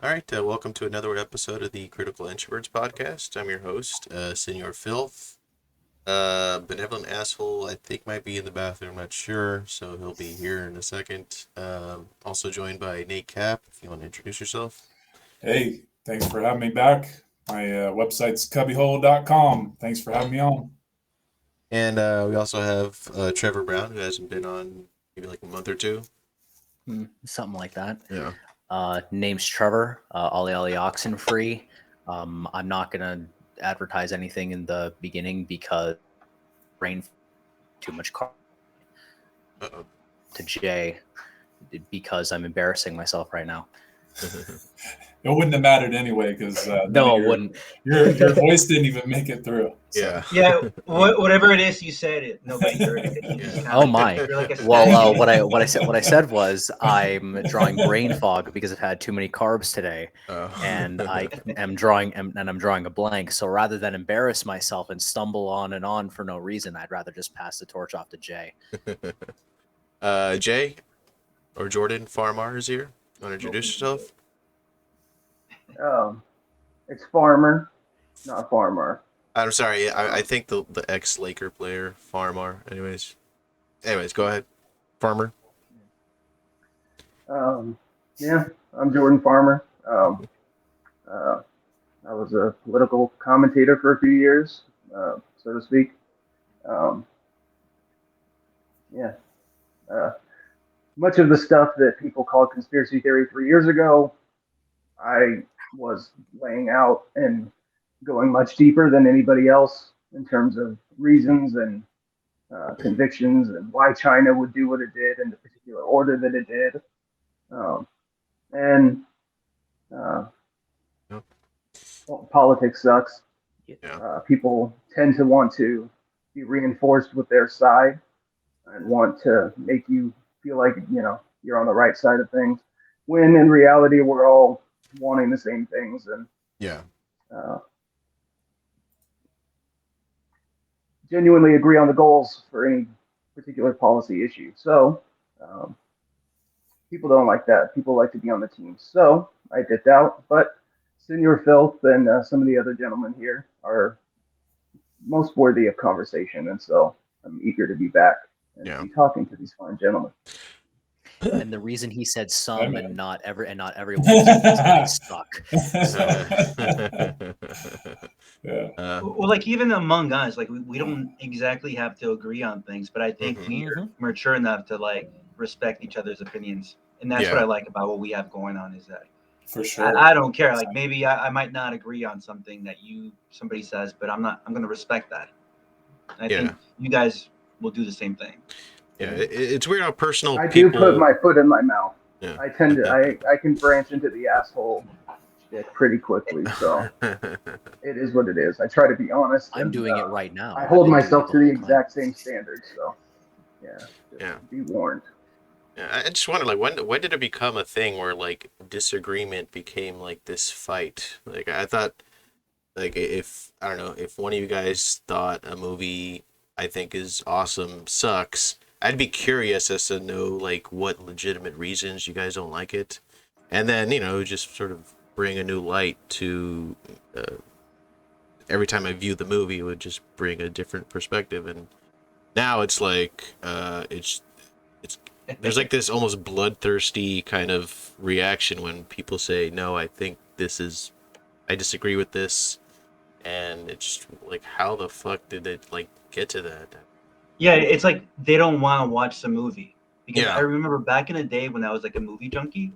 All right, welcome to another episode of the Critical Introverts podcast. I'm your host, Senor Filth. Benevolent Asshole, I think, might be in the bathroom, I'm not sure, so he'll be here in a second. Also joined by Nate Cap, if you want to introduce yourself. Hey, thanks for having me back. My website's cubbyhole.com. Thanks for having me on. And we also have Trevor Brown, who hasn't been on maybe like a month or two. Something like that. Yeah. Name's Trevor, Ollie Ollie Oxen Free. I'm not going to advertise anything in the beginning because brain too much car Uh-oh. to Jay because I'm embarrassing myself right now. It wouldn't have mattered anyway because No, it wouldn't. Your voice didn't even make it through. So. Yeah, whatever it is you said, it nobody heard it. You just Oh my! you're like a Well, what I said was I'm drawing brain fog because I've had too many carbs today, and I'm drawing a blank. So rather than embarrass myself and stumble on and on for no reason, I'd rather just pass the torch off to Jay. Jay or Jordan Farmar is here. Want to introduce yourself? It's Farmer, not Farmer. I'm sorry. I think the ex-Laker player Farmar. Anyways, go ahead, Farmer. Yeah, I'm Jordan Farmer. I was a political commentator for a few years, so to speak. Much of the stuff that people called conspiracy theory 3 years ago, I was laying out and going much deeper than anybody else in terms of reasons and convictions and why China would do what it did in the particular order that it did. Well, politics sucks. Yeah. People tend to want to be reinforced with their side and want to make you feel like you're on the right side of things, when in reality we're all wanting the same things and Yeah. Genuinely agree on the goals for any particular policy issue. So people don't like that. People like to be on the team. So I dipped out, but Senor Filth and some of the other gentlemen here are most worthy of conversation, and so I'm eager to be back and be talking to these fine gentlemen. And the reason he said some and not everyone is because they suck. Yeah. well, like even among us, like we don't exactly have to agree on things, but I think we're mature enough to like respect each other's opinions, and that's what I like about what we have going on is that For sure. I don't care. Like maybe I might not agree on something that somebody says, but I'm going to respect that. And I think you guys will do the same thing. Yeah, it's weird how personal I people... do put my foot in my mouth. Yeah. I tend to, I can branch into the asshole shit pretty quickly, so it is what it is. I try to be honest. I'm doing it right now. I hold myself to the exact same standard, so be warned. Yeah, I just wonder, like, when did it become a thing where like disagreement became like this fight? Like, I thought, like, if one of you guys thought a movie I think is awesome sucks, I'd be curious as to know like what legitimate reasons you guys don't like it, and then just sort of bring a new light to every time I view the movie, it would just bring a different perspective. And now it's like it's there's like this almost bloodthirsty kind of reaction when people say, no, I disagree with this, and it's like, how the fuck did it like get to that? Yeah, it's like they don't want to watch the movie. Because I remember back in the day when I was like a movie junkie,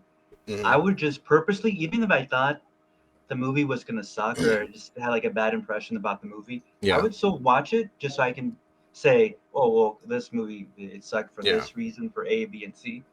I would just purposely, even if I thought the movie was gonna suck or just had like a bad impression about the movie, I would still watch it just so I can say, oh well, this movie it sucked for this reason, for A, B, and C,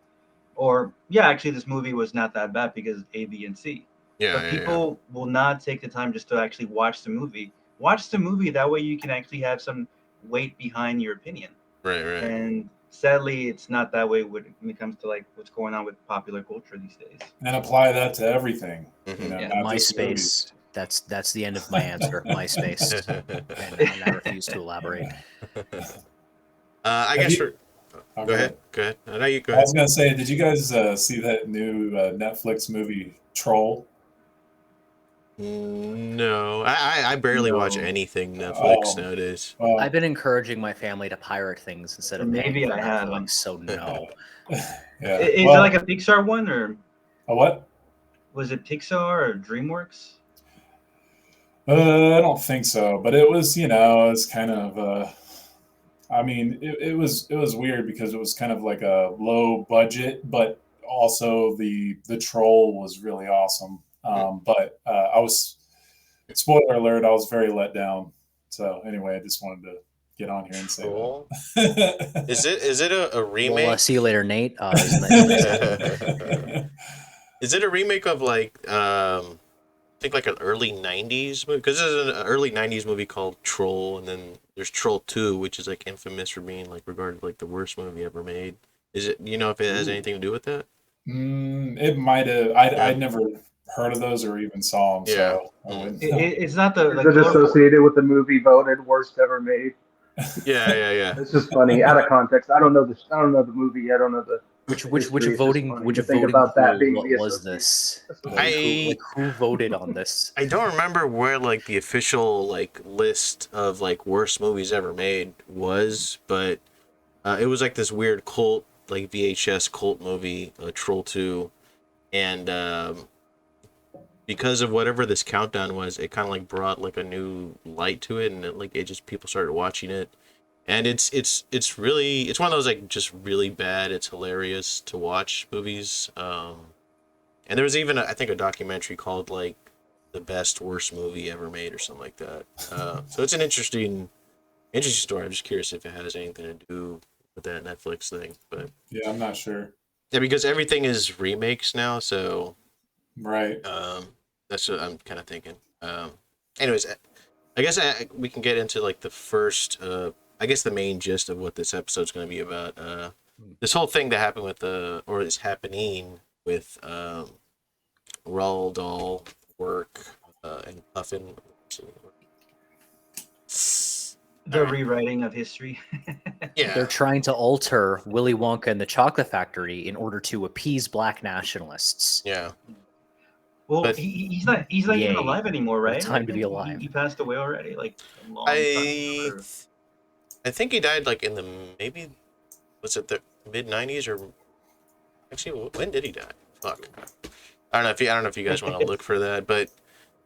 or actually this movie was not that bad because A, B, and C. But people will not take the time just to actually watch the movie. Watch the movie, that way you can actually have some weight behind your opinion. Right. And sadly, it's not that way when it comes to like what's going on with popular culture these days. And apply that to everything. MySpace. That's the end of my answer. MySpace, and I refuse to elaborate. I guess. Go ahead. I know you go ahead. I was gonna say, did you guys see that new Netflix movie Troll? No, I barely watch No. anything Netflix nowadays. I've been encouraging my family to pirate things instead of paying Maybe for I have. Netflix, so no. Yeah. Is it like a Pixar one, or a what? was it Pixar or DreamWorks? I don't think so, but it was, it's kind of. I mean, it was weird because it was kind of like a low budget, but also the troll was really awesome. But I was, spoiler alert, I was very let down. So anyway, I just wanted to get on here and say Troll? that. Is it a remake? Well, see you later, Nate. It was nice. Is it a remake of like I think like an early '90s movie? Because there's an early '90s movie called Troll, and then there's Troll 2, which is like infamous for being like regarded like the worst movie ever made. Is it? You know if it has anything to do with that? It might have. I'd never heard of those or even saw them. Yeah. So I wouldn't. It's not the. Is it associated with the movie voted worst ever made? Yeah. It's just funny out of context. I don't know the movie. I don't know the Which history. It's just voting funny which to think voting about that pool being what the was association. this? Who voted on this? I don't remember where like the official like list of like worst movies ever made was, but it was like this weird cult like VHS cult movie, Troll 2, and because of whatever this countdown was, it kind of like brought like a new light to it, and it just people started watching it, and it's really it's one of those like just really bad. It's hilarious to watch movies. And there was even I think a documentary called like the best worst movie ever made or something like that. So it's an interesting story. I'm just curious if it has anything to do with that Netflix thing, but Yeah, I'm not sure. yeah, because everything is remakes now, so Right. that's what I'm kind of thinking. Anyways, I guess we can get into like the first, I guess the main gist of what this episode's going to be about. This whole thing that happened with or is happening with Roald Dahl work and Puffin. The rewriting of history. Yeah, They're trying to alter Willy Wonka and the Chocolate Factory in order to appease black nationalists. yeah. Well, But- he's not even Yay. alive anymore, right? Time to be I think alive. He passed away already, like a long time. I think he died like in the maybe was it the mid '90s or actually when did he die? Fuck, I don't know if you guys want to look for that, but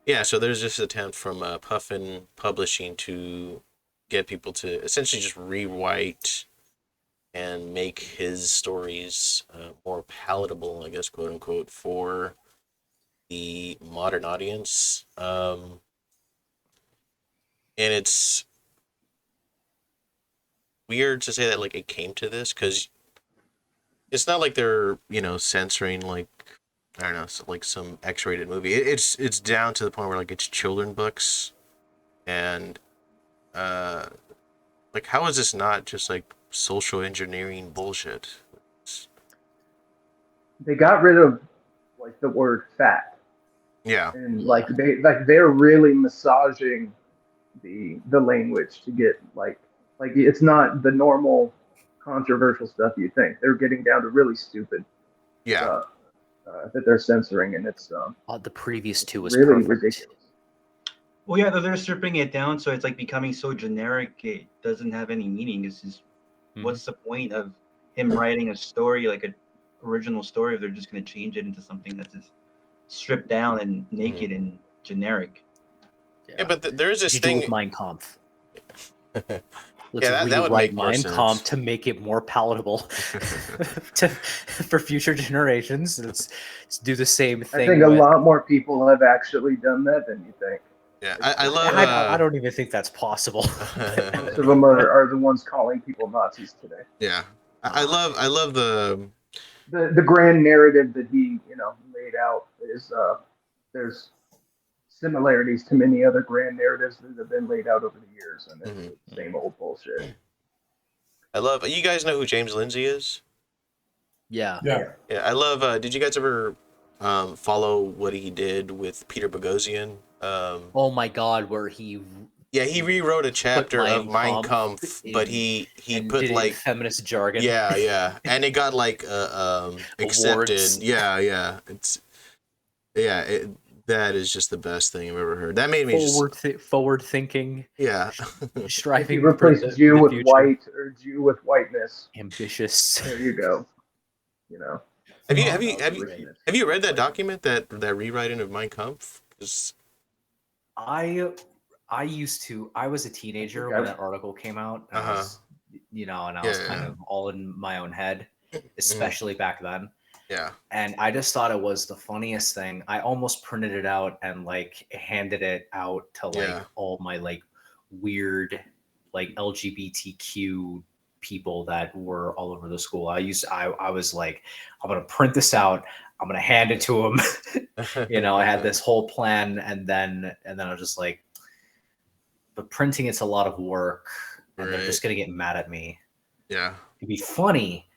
yeah. So there's this attempt from Puffin Publishing to get people to essentially just rewrite and make his stories more palatable, I guess, quote unquote, for the modern audience. And it's weird to say that like it came to this because it's not like they're censoring like I don't know like some X-rated movie. It's down to the point where like it's children books, and like how is this not just like social engineering bullshit? They got rid of like the word fat, Yeah, and they're really massaging the language to get like it's not the normal controversial stuff you think. They're getting down to really stupid yeah. stuff that they're censoring, and it's The previous two was really perfect. ridiculous. Well, yeah, they're stripping it down, so it's like becoming so generic. It doesn't have any meaning. It's just, what's the point of him writing a story like an original story if they're just going to change it into something that's just stripped down and naked and generic? Yeah, but there is this You do thing. with Mein Kampf. Let's Yeah, that would rewrite make more Mein sense. Kampf to make it more palatable for future generations. Let's do the same I thing. think a lot more people have actually done that than you think. Yeah, I love. I don't even think that's possible. Most of them are the ones calling people Nazis today. Yeah, I love The grand narrative that he laid out is there's similarities to many other grand narratives that have been laid out over the years, and it's the same old bullshit. I love. You guys know who James Lindsay is? Yeah. Yeah. Yeah, I love. Did you guys ever follow what he did with Peter Boghossian? Oh my God, where he Yeah, he rewrote a chapter of Mein Mein Kampf, Kampf but he and put did it in like feminist jargon. yeah, and it got like accepted. Awards. Yeah, it's That is just the best thing I've ever heard. That made me forward thinking. yeah. Striving If you replace for Jew the with future. white or Jew with whiteness, ambitious. there you go. You know. Have you read that document that rewriting of Mein Kampf? I was a teenager when that article came out. And I was, and I was kind of all in my own head, especially back then. Yeah. And I just thought it was the funniest thing. I almost printed it out and like handed it out to like all my like weird like LGBTQ people that were all over the school. I was like, I'm gonna print this out. I'm gonna hand it to them. I had this whole plan, and then I was just like, but printing it's a lot of work, and they're just gonna get mad at me. Yeah, it'd be funny,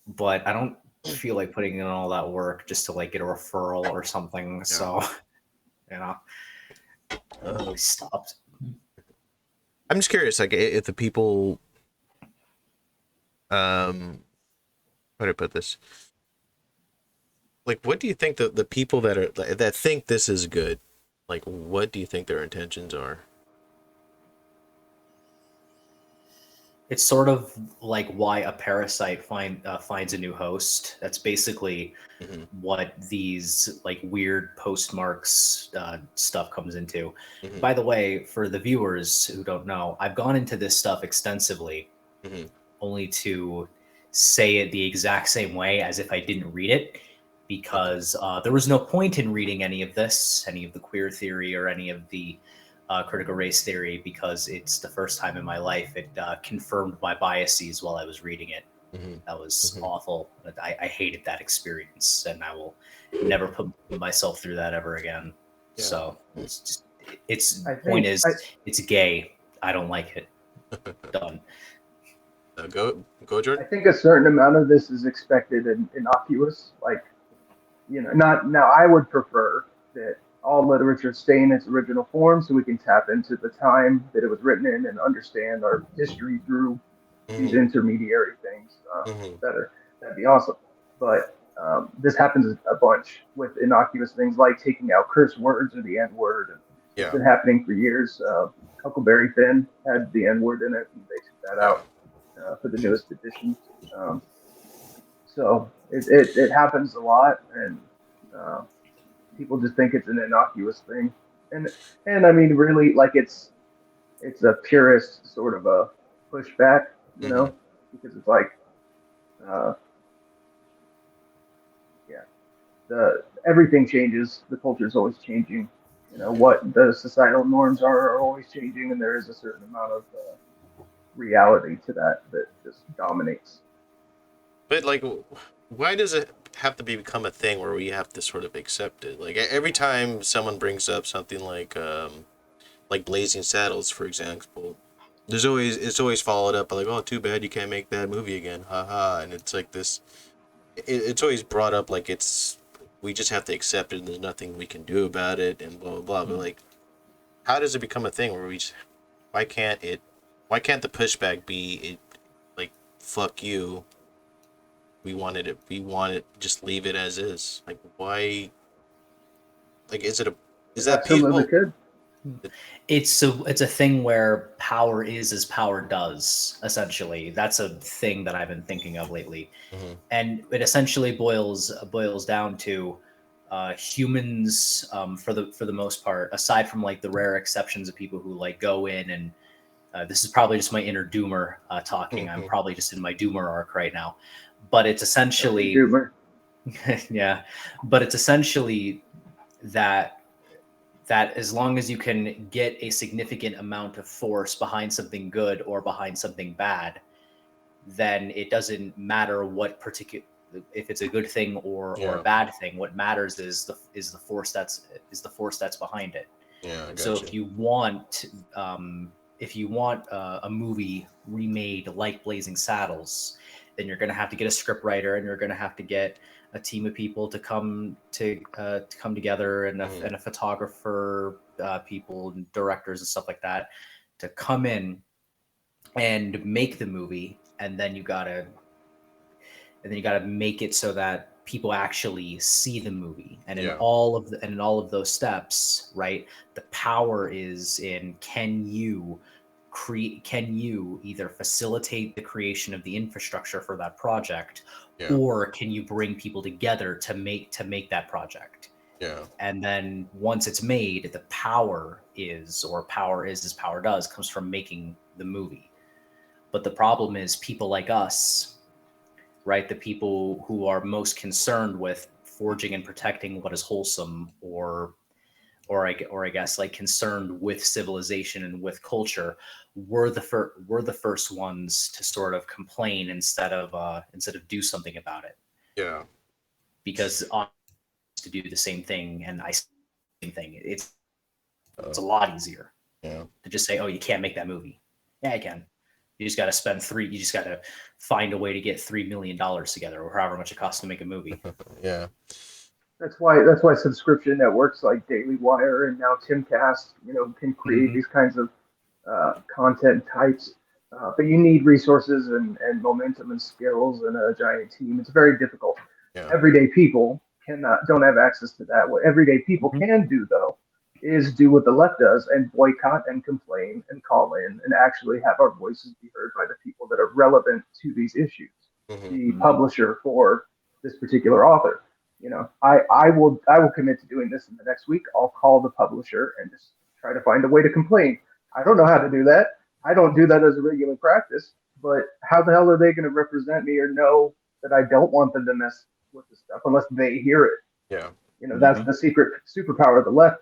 but I don't feel like putting in all that work just to like get a referral or something. Yeah. So, we stopped. I'm just curious, like if the people, how do I put this? Like, what do you think the people that think this is good, like, what do you think their intentions are? It's sort of like why a parasite finds a new host. That's basically what these like weird postmarks stuff comes into. By the way, for the viewers who don't know, I've gone into this stuff extensively, only to say it the exact same way as if I didn't read it, because there was no point in reading any of this, any of the queer theory or any of the critical race theory, because it's the first time in my life it confirmed my biases while I was reading it. That was awful. I hated that experience, and I will never put myself through that ever again. Yeah. So it's gay. I don't like it. Done. Go, Jordan. I think a certain amount of this is expected and innocuous. Like, not now. I would prefer that all literature stay in its original form so we can tap into the time that it was written in and understand our history through these intermediary things better. That'd be awesome. But this happens a bunch with innocuous things like taking out curse words or the N word. And it's been happening for years. Huckleberry Finn had the N word in it, and they took that out for the newest edition. So it happens a lot, and people just think it's an innocuous thing, and I mean, really, like it's a purist sort of a pushback, because it's like, everything changes. The culture is always changing. What the societal norms are always changing, and there is a certain amount of reality to that just dominates. But like, why does it have to become a thing where we have to sort of accept it? Like every time someone brings up something like Blazing Saddles, for example, it's always followed up by like, oh, too bad you can't make that movie again, haha. And it's like this, it's always brought up like we just have to accept it and there's nothing we can do about it and blah blah blah. But like, how does it become a thing where why can't the pushback be like, fuck you? We want it. Just leave it as is. Like, why? Like, is that people? It's a thing where power is as power does. Essentially, that's a thing that I've been thinking of lately, and it essentially boils down to humans, for the most part, aside from like the rare exceptions of people who like go in and this is probably just my inner doomer talking. I'm probably just in my doomer arc right now. But it's essentially, but it's essentially that as long as you can get a significant amount of force behind something good or behind something bad, then it doesn't matter if it's a good thing or a bad thing. What matters is the force that's behind it. Yeah. So if you want a movie remade like Blazing Saddles, then you're going to have to get a script writer, and you're going to have to get a team of people to come together, and a photographer, people and directors and stuff like that to come in and make the movie. And then you gotta make it so that people actually see the movie. And in all of those steps, right, the power is in can you either facilitate the creation of the infrastructure for that project, or can you bring people together to make that project? And then once it's made, the power is as power does comes from making the movie. But the problem is people like us, right? The people who are most concerned with forging and protecting what is wholesome, or I guess like concerned with civilization and with culture, we're the first ones to sort of complain instead of do something about it. Yeah. Because to do the same thing, and same thing. It's a lot easier. To just say, oh, you can't make that movie. Yeah, I can. You just got to you just got to find a way to get $3 million together, or however much it costs to make a movie. That's why subscription networks like Daily Wire and now Timcast, can create these kinds of content types. But you need resources and momentum and skills and a giant team. It's very difficult. Everyday people don't have access to that. What everyday people can do, though, is do what the left does and boycott and complain and call in and actually have our voices be heard by the people that are relevant to these issues. The publisher for this particular author. I will commit to doing this in the next week. I'll call the publisher and just try to find a way to complain. I don't know how to do that. I don't do that as a regular practice, but how the hell are they going to represent me or know that I don't want them to mess with the stuff unless they hear it? That's the secret superpower of the left.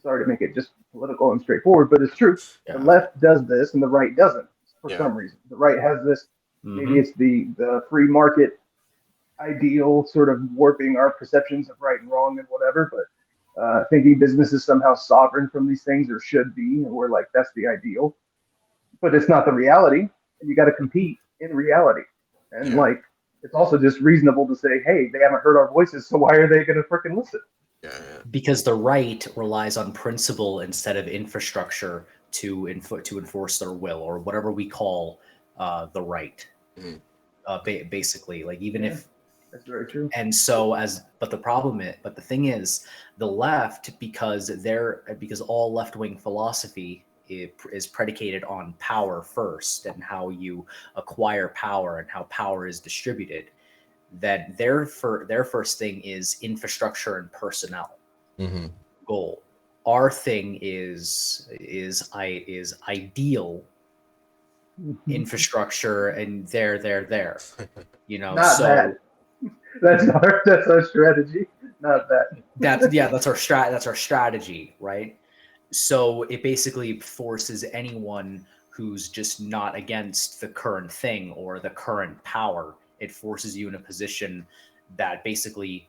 Sorry to make it just political and straightforward, but it's true. The left does this and the right doesn't for some reason. The right has this, maybe it's the free market ideal sort of warping our perceptions of right and wrong and whatever, but thinking business is somehow sovereign from these things, or should be, and we're like, that's the ideal. But it's not the reality, and you got to compete in reality. And like, it's also just reasonable to say, hey, they haven't heard our voices, so why are they going to freaking listen? Because the right relies on principle instead of infrastructure to enforce their will, or whatever we call the right. Basically, like even if that's very true. And so but the thing is, the left, because all left-wing philosophy is predicated on power first and how you acquire power and how power is distributed, that their first thing is infrastructure and personnel goal. Our thing is ideal infrastructure and there. Not so that. That's our strategy. Not that. That's our strategy, right? So it basically forces anyone who's just not against the current thing or the current power. It forces you in a position that basically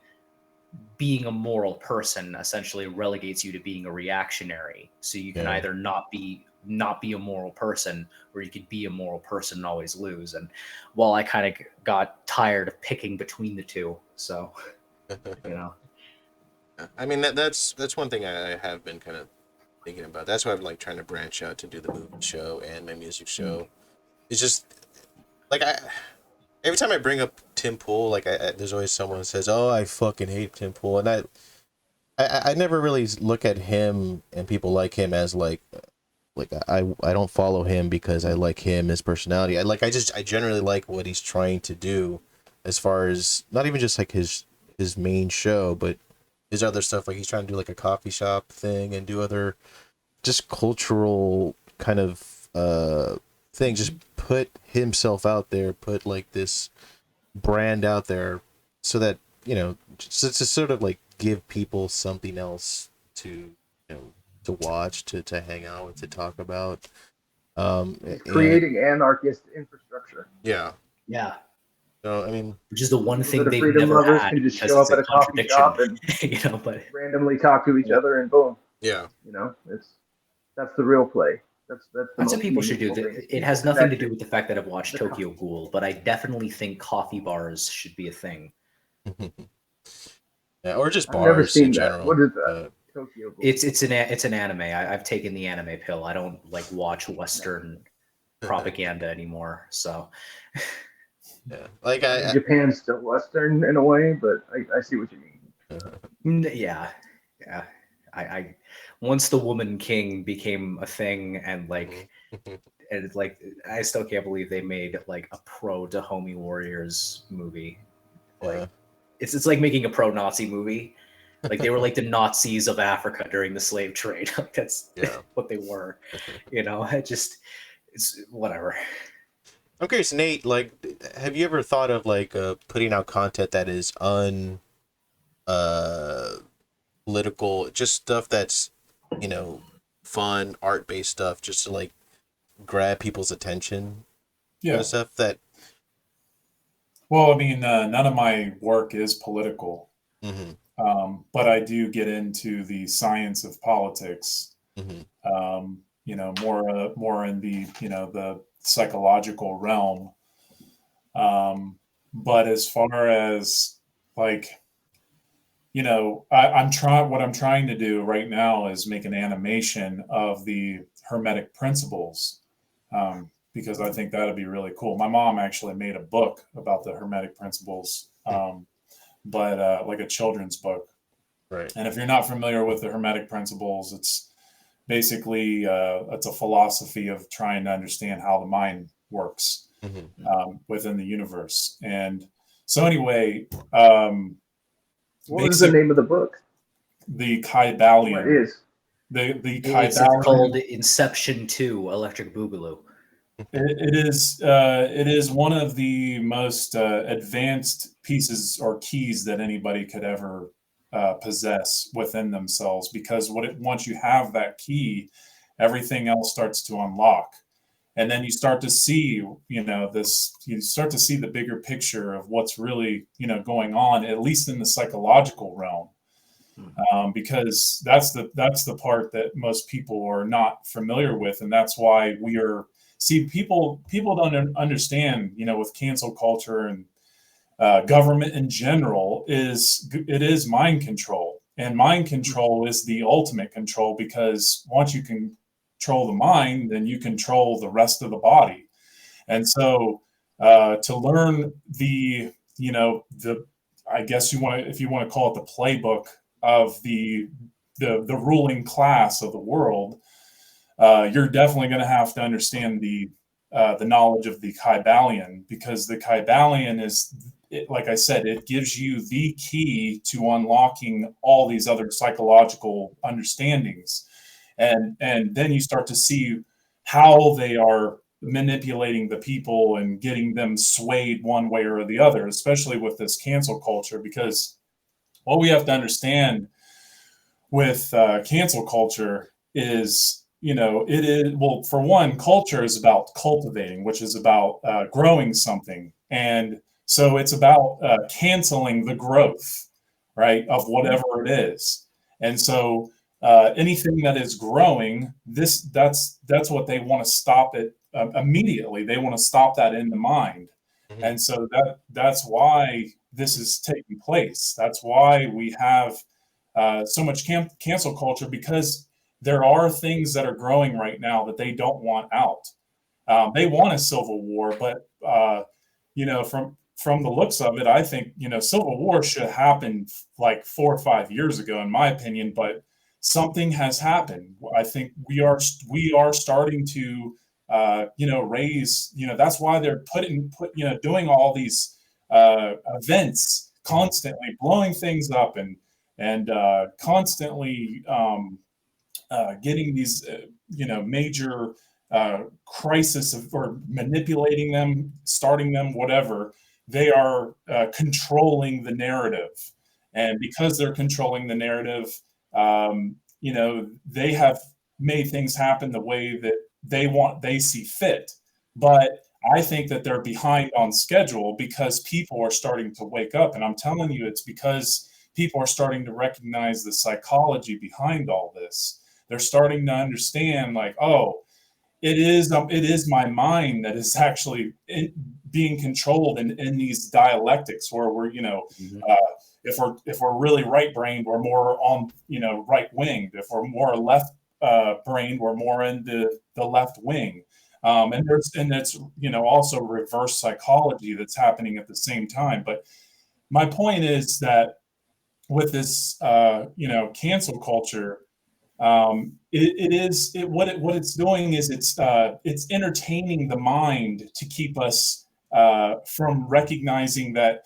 being a moral person essentially relegates you to being a reactionary. So you can either not be a moral person, or you could be a moral person and always lose. And well, I kind of got tired of picking between the two. So, I mean, that's one thing I have been kind of thinking about. That's why I'm like trying to branch out to do the movie show and my music show. It's just like every time I bring up Tim Pool, like there's always someone who says, "Oh, I fucking hate Tim Pool," and I never really look at him and people like him as like I don't follow him because I like him, his personality. I generally like what he's trying to do, as far as not even just like his main show, but his other stuff. Like he's trying to do like a coffee shop thing and do other just cultural kind of things. Just put himself out there, put like this brand out there, so that just to sort of like give people something else to to watch, to hang out with, to talk about. Creating anarchist infrastructure. Yeah. So I mean, which is the one thing they've freedom never lovers had, can just show up at a coffee shop and but randomly talk to each other, and boom. Yeah. That's the real play. That's what people should do. It has nothing to do with the fact that I've watched Tokyo Ghoul, but I definitely think coffee bars should be a thing. Yeah, or just bars. I've never seen in that. general. What is that? Tokyo Ghoul. It's an anime. I've taken the anime pill. I don't like watch Western propaganda anymore. So Yeah, like Japan's still Western in a way, but I see what you mean. Yeah, yeah. I once the Woman King became a thing, and like, and like, I still can't believe they made like a pro Dahomey Warriors movie. Like, it's like making a pro Nazi movie. Like they were like the Nazis of Africa during the slave trade. Like that's what they were. You know, it's whatever. I'm curious, Nate, like, have you ever thought of like putting out content that is political, just stuff that's, you know, fun, art-based stuff, just to like grab people's attention? Yeah. The stuff that. Well, I mean, none of my work is political, but I do get into the science of politics. You know, more in the, you know, the psychological realm. But as far as like, you know, what I'm trying to do right now is make an animation of the Hermetic principles, because I think that'd be really cool. My mom actually made a book about the Hermetic principles, but like a children's book. Right. And if you're not familiar with the Hermetic principles, it's basically it's a philosophy of trying to understand how the mind works within the universe. And so anyway, what is the name of the book? The Kybalion. What is? The Kybalion. It's called Inception 2, Electric Boogaloo. It is one of the most advanced pieces or keys that anybody could ever possess within themselves, because once you have that key, everything else starts to unlock. And then you start to see, you start to see the bigger picture of what's really, going on, at least in the psychological realm. Because that's the part that most people are not familiar with. And that's why people don't understand, with cancel culture and government in general, it is mind control. And mind control is the ultimate control, because once you can control the mind, then you control the rest of the body. And so to learn I guess if you want to call it the playbook of the ruling class of the world, you're definitely going to have to understand the knowledge of the Kybalion, because the Kybalion like I said, it gives you the key to unlocking all these other psychological understandings. And then you start to see how they are manipulating the people and getting them swayed one way or the other, especially with this cancel culture. Because what we have to understand with cancel culture is, it is, well, for one, culture is about cultivating, which is about growing something. And so it's about canceling the growth, right, of whatever it is. And so anything that is growing, that's what they want to stop it immediately. They want to stop that in the mind. And so that's why this is taking place. That's why we have so much cancel culture, because there are things that are growing right now that they don't want out. They want a civil war, but from the looks of it, I think civil war should have happened like 4 or 5 years ago, in my opinion. But something has happened. I think we are starting to raise. That's why they're doing all these events constantly, blowing things up and constantly getting these major crisis or manipulating them, starting them, whatever. They are controlling the narrative, and because they're controlling the narrative, they have made things happen the way that they see fit. But I think that they're behind on schedule, because people are starting to wake up. And I'm telling you, it's because people are starting to recognize the psychology behind all this. They're starting to understand, like, oh, it is my mind that is actually being controlled in these dialectics, where we're, if we're really right brained, we're more on, right winged. If we're more left brained, we're more into the left wing. And it's also reverse psychology that's happening at the same time. But my point is that with this cancel culture, what it's doing is it's entertaining the mind to keep us from recognizing that.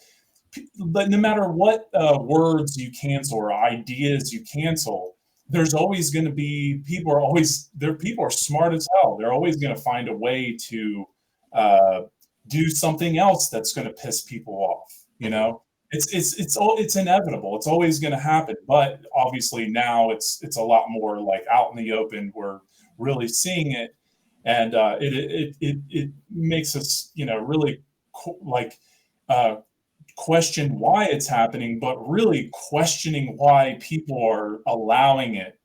But no matter what words you cancel or ideas you cancel, there's always going to be people are smart as hell. They're always going to find a way to do something else that's going to piss people off. It's inevitable. It's always going to happen. But obviously now it's a lot more like out in the open. We're really seeing it, and it makes us really question why it's happening, but really questioning why people are allowing it,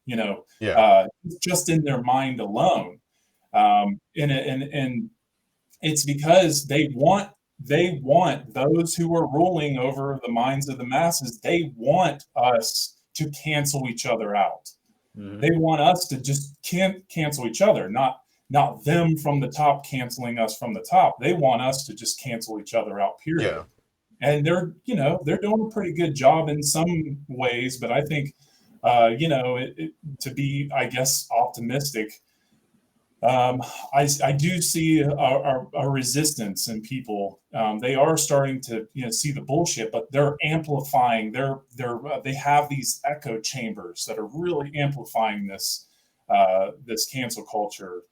just in their mind alone. And it's because they want those who are ruling over the minds of the masses. They want us to cancel each other out. Mm-hmm. They want us to just cancel each other, not them from the top canceling us from the top. They want us to just cancel each other out, period. Yeah. And they're doing a pretty good job in some ways, but I think, to be, I guess, optimistic, I do see a resistance in people. They are starting to see the bullshit, but they're amplifying. They have these echo chambers that are really amplifying this cancel culture,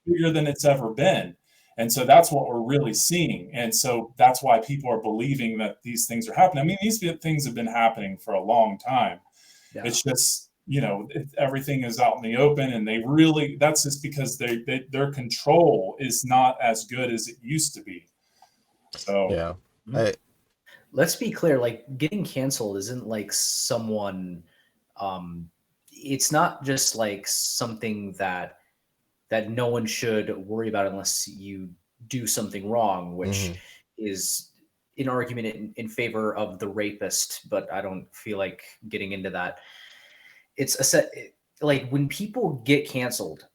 bigger than it's ever been. And so that's what we're really seeing. And so that's why people are believing that these things are happening. I mean, these things have been happening for a long time. Yeah. It's just, everything is out in the open, and that's just because their control is not as good as it used to be. So, yeah. Let's be clear, like getting canceled isn't like someone, it's not just like something that no one should worry about unless you do something wrong, which is an argument in favor of the rapist, but I don't feel like getting into that. It's like when people get canceled,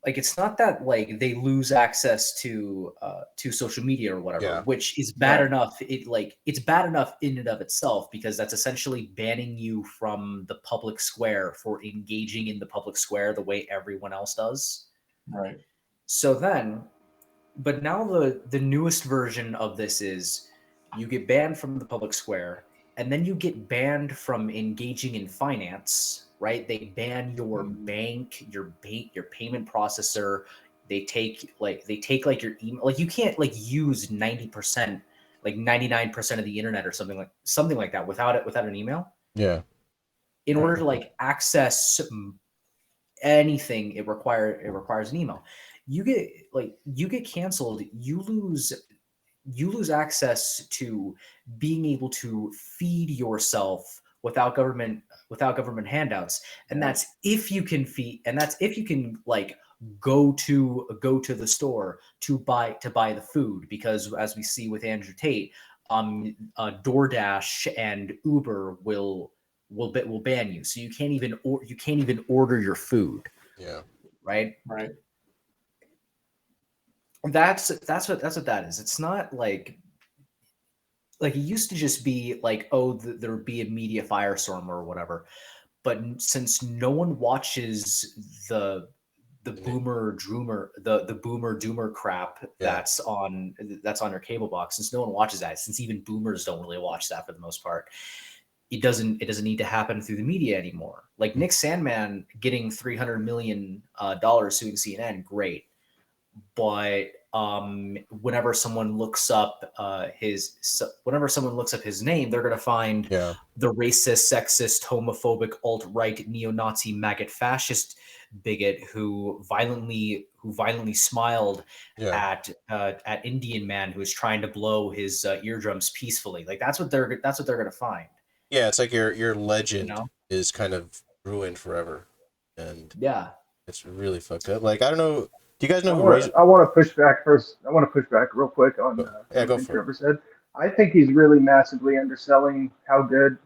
like it's not that like they lose access to social media or whatever, which is bad enough. It's bad enough in and of itself, because that's essentially banning you from the public square for engaging in the public square the way everyone else does. Right. So then, but now the newest version of this is you get banned from the public square, and then you get banned from engaging in finance, right? They ban your bank, your payment processor. They take your email. Like you can't like use 90%, like 99% of the internet or something like that without an email. Yeah. In order to like access anything, it requires an email. You get canceled, you lose access to being able to feed yourself without government handouts, and that's if you can like go to the store to buy the food, because as we see with Andrew Tate, DoorDash and Uber will ban you, so you can't even order your food. Yeah. Right. That's what that is. It's not like it used to just be like, there would be a media firestorm or whatever, but since no one watches the boomer doomer crap that's on your cable box, since no one watches that, since even boomers don't really watch that for the most part, it doesn't need to happen through the media anymore. Like Nick Sandman getting $300 million suing CNN, great. But whenever someone looks up his name, they're going to find the racist, sexist, homophobic, alt-right, neo-Nazi, maggot, fascist bigot who violently smiled at Indian man who was trying to blow his eardrums peacefully. Like that's what they're going to find. Yeah, it's like your legend is kind of ruined forever, and it's really fucked up. Like I don't know. Do you guys know I want to push back first. I want to push back real quick on what Trevor said. I think he's really massively underselling how good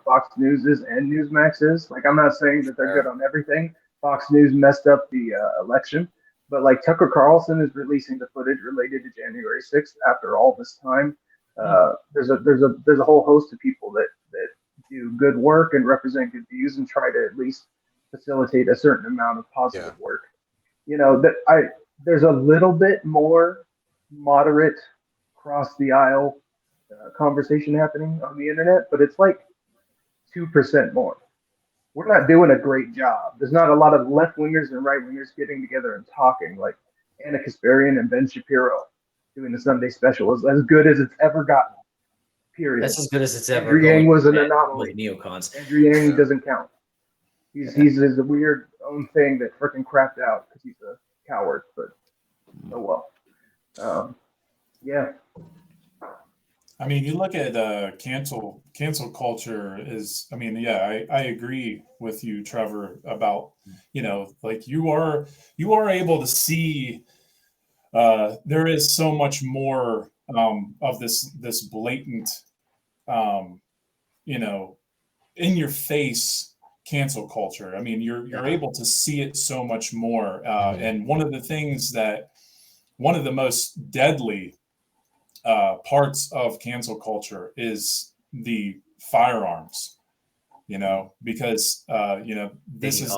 Fox News is and Newsmax is. Like, I'm not saying that they're good on everything. Fox News messed up the election, But like Tucker Carlson is releasing the footage related to January 6th after all this time. There's a whole host of people that do good work and represent good views and try to at least facilitate a certain amount of positive work. You know, there's a little bit more moderate cross the aisle conversation happening on the internet, but it's like 2% more. We're not doing a great job. There's not a lot of left wingers and right wingers getting together and talking, like Anna Kasparian and Ben Shapiro doing the Sunday special is as good as it's ever gotten. Period. That's as good as it's ever. Andrew Yang was an anomaly. Neocons. Andrew Yang doesn't count. He's a weird own thing that freaking crapped out because he's a coward. But oh well. Yeah. I mean, you look at cancel culture is. I mean, yeah, I agree with you, Trevor, about like you are able to see. There is so much more of this blatant, in your face cancel culture. I mean, you're able to see it so much more. And one of the most deadly parts of cancel culture is the firearms. Because this is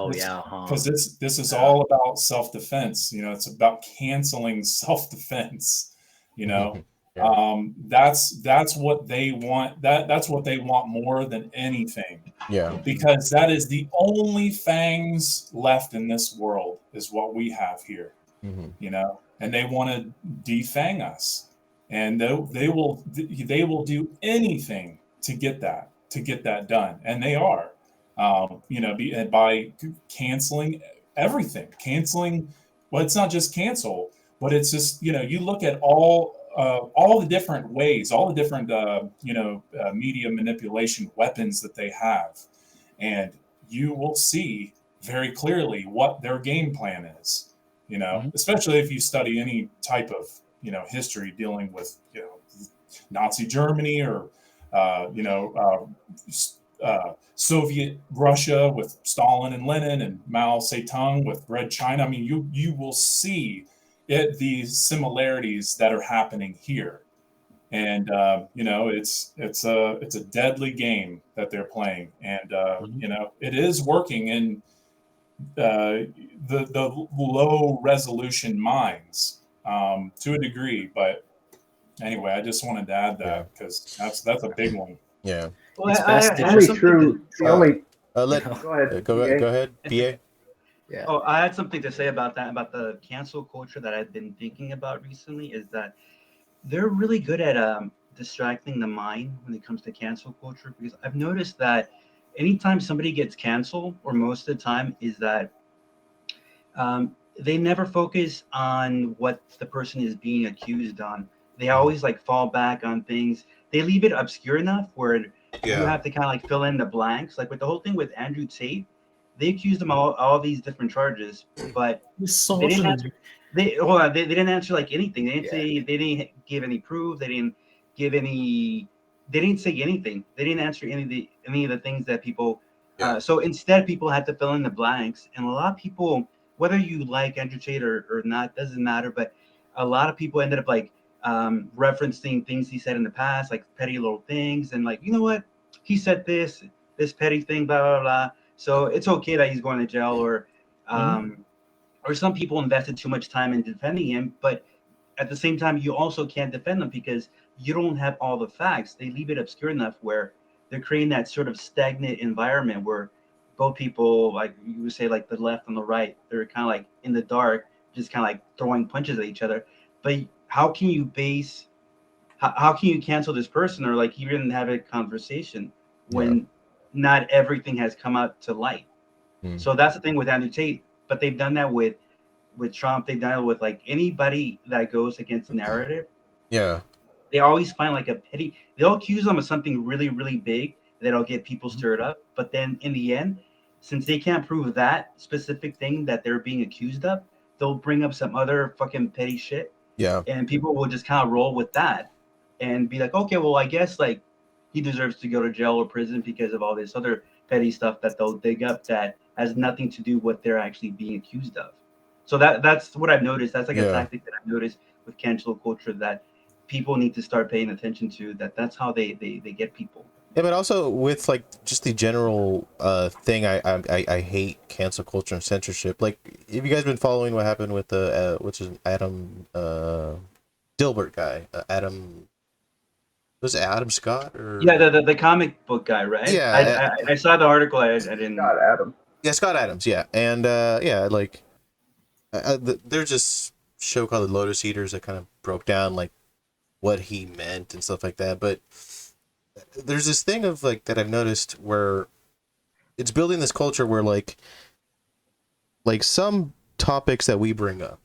all about self-defense. It's about canceling self-defense. That's what they want. That's what they want more than anything. Yeah. Because that is the only fangs left in this world is what we have here. And they want to defang us, and they will do anything to get that done, and they are, by canceling everything. Well, it's not just cancel, but it's just you look at all the different ways, all the different media manipulation weapons that they have, and you will see very clearly what their game plan is. Especially if you study any type of history dealing with Nazi Germany or Soviet Russia with Stalin and Lenin and Mao Zedong with Red China. I mean, you will see these similarities that are happening here, and it's a deadly game that they're playing, and it is working in the low resolution minds to a degree. But anyway, I just wanted to add that because that's a big one. Yeah. Well, It's best to only true. The only. Go ahead. ahead, BA. Yeah. Oh, I had something to say about that, about the cancel culture that I've been thinking about recently, is that they're really good at distracting the mind when it comes to cancel culture, because I've noticed that anytime somebody gets canceled, or most of the time, is that they never focus on what the person is being accused on. They always fall back on things. They leave it obscure enough where you have to kind of fill in the blanks. Like with the whole thing with Andrew Tate, they accused him of all these different charges, but they didn't answer. They didn't answer anything. They didn't say, they didn't give any proof. They didn't give any. They didn't say anything. They didn't answer any of the things that people. So instead, people had to fill in the blanks, and a lot of people, whether you like Andrew Tate or not, doesn't matter. But a lot of people ended up referencing things he said in the past, like petty little things, and you know what, he said this petty thing, blah blah blah. So it's okay that he's going to jail, or some people invested too much time in defending him, but at the same time, you also can't defend them because you don't have all the facts. They leave it obscure enough where they're creating that sort of stagnant environment where both people, like you would say, the left and the right, they're kind of in the dark, just kind of throwing punches at each other. But how can you cancel this person, or even have a conversation when not everything has come out to light? So that's the thing with Andrew Tate, but they've done that with Trump. They've done it with anybody that goes against the narrative. Yeah. They always find a petty. They'll accuse them of something really, really big that'll get people stirred up. But then in the end, since they can't prove that specific thing that they're being accused of, they'll bring up some other fucking petty shit. Yeah. And people will just kind of roll with that and be like, okay, well, I guess he deserves to go to jail or prison because of all this other petty stuff that they'll dig up that has nothing to do with what they're actually being accused of. So that's what I've noticed. That's like a Yeah. tactic that I've noticed with cancel culture that people need to start paying attention to. That's how they get people. Yeah, but also with like just the general thing, I hate cancel culture and censorship. Like, have you guys been following what happened with the which is Adam Dilbert guy? Adam, was it Adam Scott or Yeah, the comic book guy, right? Yeah, I saw the article. I didn't. God, Adam. yeah, Scott Adams, yeah, and yeah, like there's this show called The Lotus Eaters that kind of broke down like what he meant and stuff like that. But there's this thing of like that I've noticed where it's building this culture where like some topics that we bring up,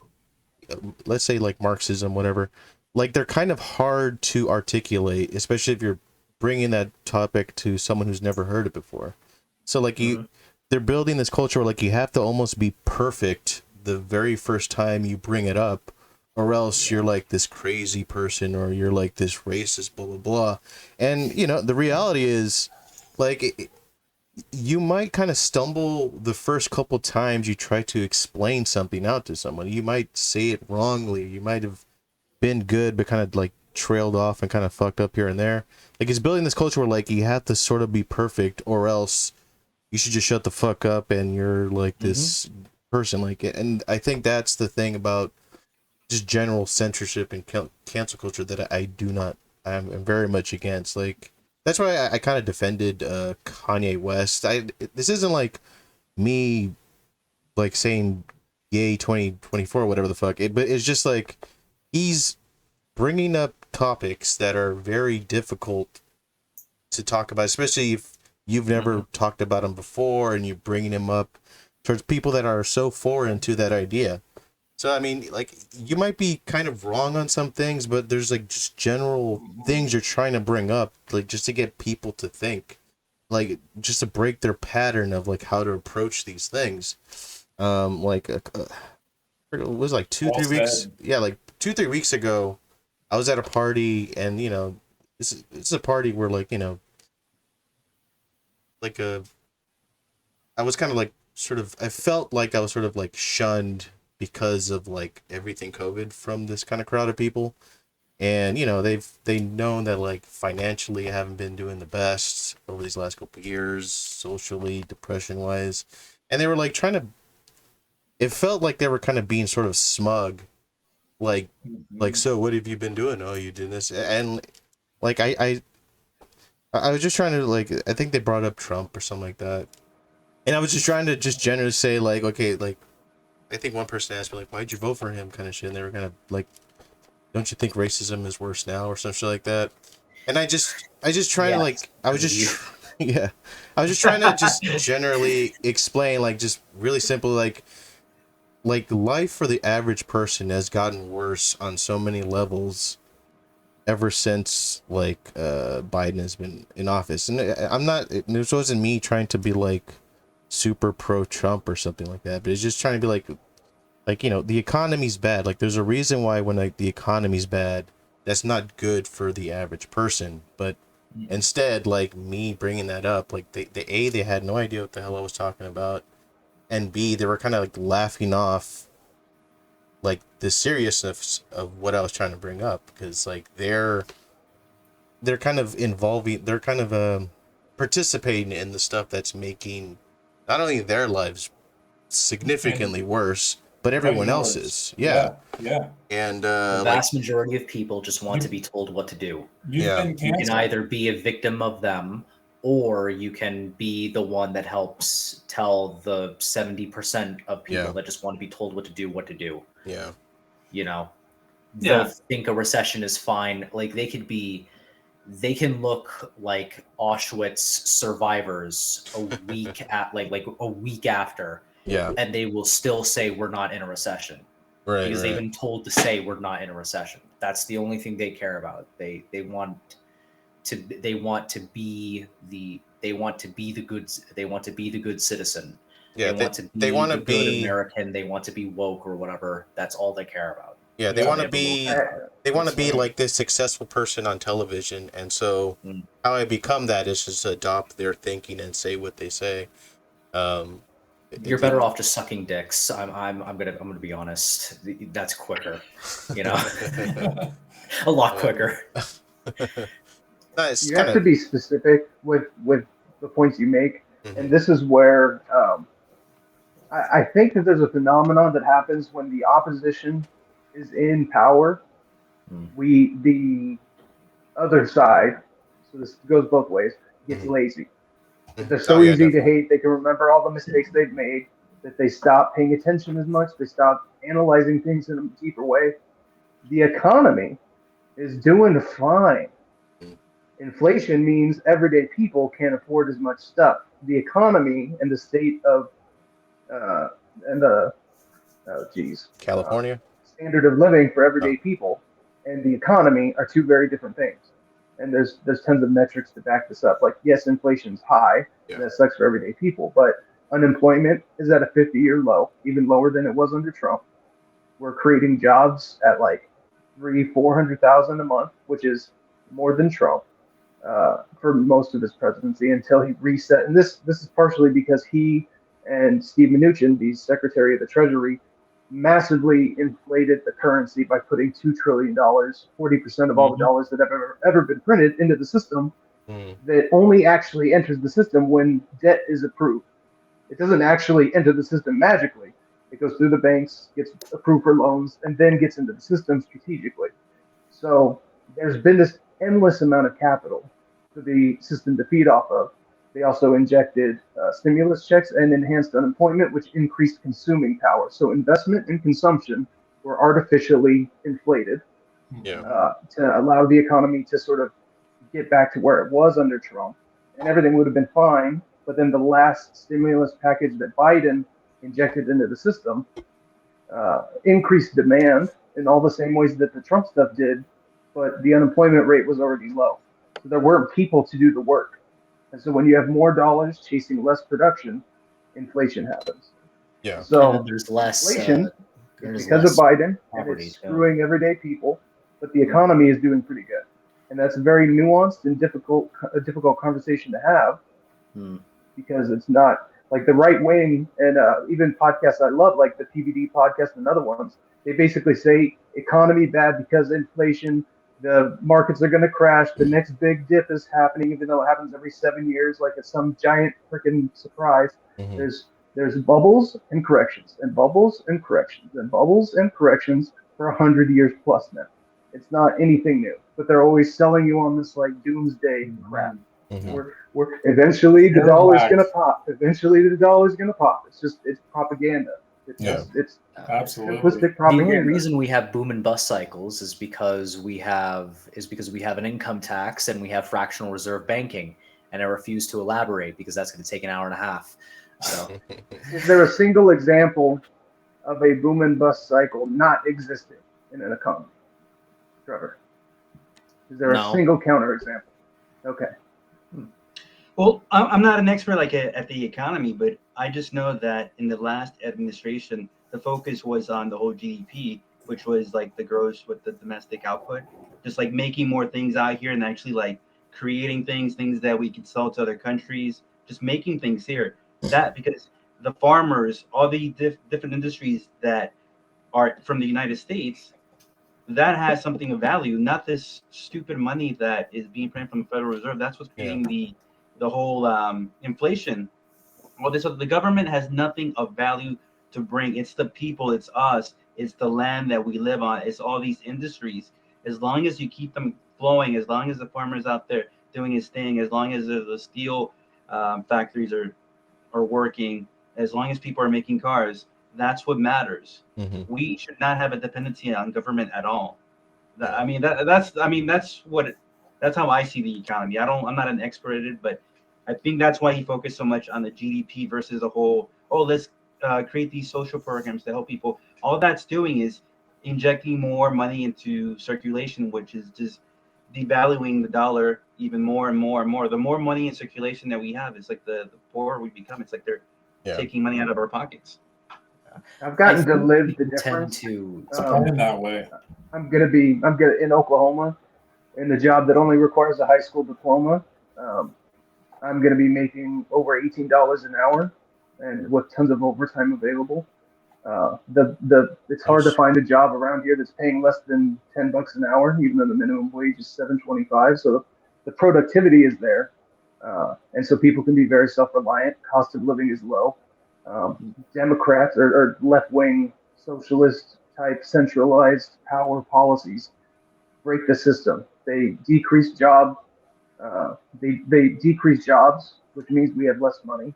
let's say like Marxism, whatever, like they're kind of hard to articulate, especially if you're bringing that topic to someone who's never heard it before. So like they're building this culture where like you have to almost be perfect the very first time you bring it up, or else you're like this crazy person, or you're like this racist, blah blah blah. And you know, the reality is like you might kind of stumble the first couple times you try to explain something out to someone. You might say it wrongly. You might have been good, but kind of like trailed off and kind of fucked up here and there. Like it's building this culture where like you have to sort of be perfect, or else you should just shut the fuck up and you're like this person. Like, and I think that's the thing about just general censorship and cancel culture that I'm very much against. Like, that's why I kind of defended Kanye West. This isn't like me like saying yay 2024 whatever the fuck, but it's just like he's bringing up topics that are very difficult to talk about, especially if you've never talked about them before and you're bringing him up towards people that are so foreign to that idea. So, I mean, like, you might be kind of wrong on some things, but there's, like, just general things you're trying to bring up, like, just to get people to think. Like, just to break their pattern of, like, how to approach these things. Like, it was, like, 2-3 weeks. Yeah, like, 2-3 weeks ago, I was at a party, and, you know, this is a party where, like, you know, like, I was kind of, like, I felt like I was sort of, like, shunned because of like everything COVID from this kind of crowd of people. And you know, they've known that like financially I haven't been doing the best over these last couple of years, socially, depression wise. And they were like it felt like they were kind of being sort of smug, like so what have you been doing? Oh, you did this. And like I was just trying to like, I think they brought up Trump or something like that, and I was just trying to just generally say like, okay, like I think one person asked me like, why'd you vote for him, kind of shit, and they were kind of like, don't you think racism is worse now, or some shit like that. And I just trying to like, I was just yeah, I was just trying to just generally explain, like, just really simple, like life for the average person has gotten worse on so many levels ever since like Biden has been in office. And I'm not, this wasn't me trying to be like super pro Trump or something like that, but it's just trying to be like, you know, the economy's bad. Like, there's a reason why when like the economy's bad, that's not good for the average person. But instead, like me bringing that up, like they had no idea what the hell I was talking about, and B, they were kind of like laughing off like the seriousness of what I was trying to bring up, because like they're kind of participating in the stuff that's making not only their lives significantly worse, but everyone else's. Yeah. And the vast majority of people just want to be told what to do. You can either be a victim of them, or you can be the one that helps tell the 70% of people that just want to be told what to do. Yeah. You know, they'll think a recession is fine. Like they can look like Auschwitz survivors a week a week after. Yeah. And they will still say we're not in a recession. Right. Because they've been told to say we're not in a recession. That's the only thing they care about. They want to be the good citizen. Yeah, they want to be good American. They want to be woke or whatever. That's all they care about. Yeah, they want to be like this successful person on television, and so how I become that is just to adopt their thinking and say what they say. You're better off just sucking dicks. I'm gonna be honest. That's quicker, you know, a lot quicker. Nice. You have to be specific with the points you make, and this is where I think that there's a phenomenon that happens when the opposition is in power. The other side, so this goes both ways, gets lazy. They're so easy to hate. They can remember all the mistakes they've made, that they stop paying attention as much. They stop analyzing things in a deeper way. The economy is doing fine. Inflation means everyday people can't afford as much stuff. The economy and the state of California standard of living for everyday people and the economy are two very different things. And there's tons of metrics to back this up. Like, yes, inflation's high, and that sucks for everyday people, but unemployment is at a 50-year low, even lower than it was under Trump. We're creating jobs at like 400,000 a month, which is more than Trump for most of his presidency until he reset. And this is partially because he and Steve Mnuchin, the Secretary of the Treasury, massively inflated the currency by putting $2 trillion, 40% of all the dollars that have ever been printed, into the system that only actually enters the system when debt is approved. It doesn't actually enter the system magically. It goes through the banks, gets approved for loans, and then gets into the system strategically. So there's been this endless amount of capital for the system to feed off of. They also injected stimulus checks and enhanced unemployment, which increased consuming power. So investment and consumption were artificially inflated to allow the economy to sort of get back to where it was under Trump. And everything would have been fine. But then the last stimulus package that Biden injected into the system increased demand in all the same ways that the Trump stuff did. But the unemployment rate was already low. So there weren't people to do the work. And so when you have more dollars chasing less production, inflation happens. Yeah. So there's less inflation because of Biden, and it's screwing everyday people, but the economy is doing pretty good. And that's a very nuanced and difficult conversation to have because it's not like the right wing and even podcasts I love, like the TBD podcast and other ones. They basically say economy bad because inflation. The markets are going to crash. The next big dip is happening, even though it happens every 7 years, like it's some giant freaking surprise. There's bubbles and corrections, and bubbles and corrections, and bubbles and corrections for 100 years plus now. It's not anything new, but they're always selling you on this like doomsday crap. We're eventually the dollar's going to pop. Eventually the dollar's going to pop. It's propaganda. It's absolutely simplistic propaganda. The only reason we have boom and bust cycles is because we have an income tax and we have fractional reserve banking, and I refuse to elaborate because that's going to take an hour and a half. So, is there a single example of a boom and bust cycle not existing in an economy, Trevor? Is there a single counterexample? Okay. Well, I'm not an expert at the economy, but I just know that in the last administration, the focus was on the whole GDP, which was like the gross with the domestic output, just like making more things out here and actually like creating things that we could sell to other countries, just making things here. That because the farmers, all the different industries that are from the United States, that has something of value, not this stupid money that is being printed from the Federal Reserve. That's what's creating the whole inflation. Well, the government has nothing of value to bring. It's the people, it's us, it's the land that we live on, it's all these industries. As long as you keep them flowing, as long as the farmer's out there doing his thing, as long as the steel factories are working, as long as people are making cars, that's what matters. We should not have a dependency on government at all. That's how I see the economy. I'm not an expert at it, but I think that's why he focused so much on the GDP versus the whole, let's create these social programs to help people. All that's doing is injecting more money into circulation, which is just devaluing the dollar even more and more and more. The more money in circulation that we have, it's like the poorer we become. It's like they're taking money out of our pockets. I've gotten to live the difference. It's in that way. I'm gonna in Oklahoma, in the job that only requires a high school diploma. I'm going to be making over $18 an hour, and with tons of overtime available. It's hard to find a job around here that's paying less than $10 an hour, even though the minimum wage is $7.25. So the productivity is there, and so people can be very self-reliant. Cost of living is low. Democrats or left-wing socialist type centralized power policies break the system. They decrease they decrease jobs, which means we have less money.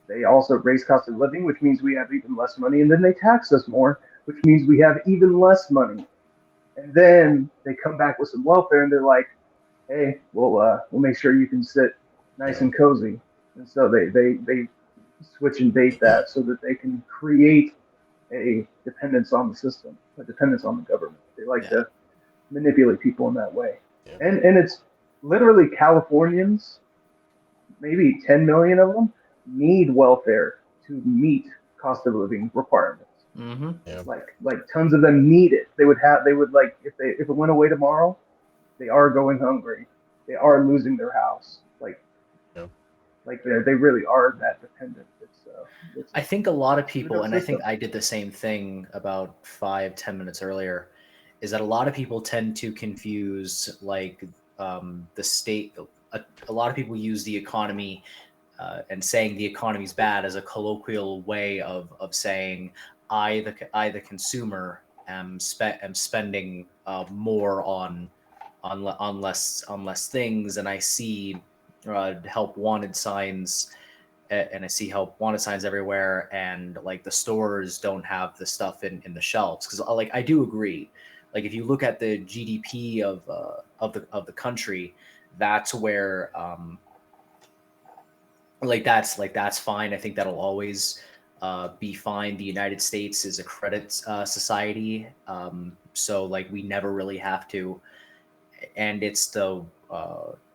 They also raise cost of living, which means we have even less money, and then they tax us more, which means we have even less money. And then they come back with some welfare, and they're like, "Hey, we'll make sure you can sit nice and cozy." And so they switch and bait that so that they can create a dependence on the system, a dependence on the government. They like to manipulate people in that way, and it's literally Californians, maybe 10 million of them, need welfare to meet cost of living requirements. Mm-hmm. Yeah. Like tons of them need it. They would like if it went away tomorrow, they are going hungry. They are losing their house. Like they really are that dependent. It's I think a lot of people, and I system. think I did the same thing about 5-10 minutes earlier, is that a lot of people tend to confuse like the state. A lot of people use the economy and saying the economy is bad as a colloquial way of saying I the consumer am spending more on less things, and I see help wanted signs. And I see help wanted signs everywhere, and like the stores don't have the stuff in the shelves, because like I do agree, like if you look at the GDP of the country, that's where that's fine. I think that'll always be fine. The United States is a credit society, so like we never really have to, and it's the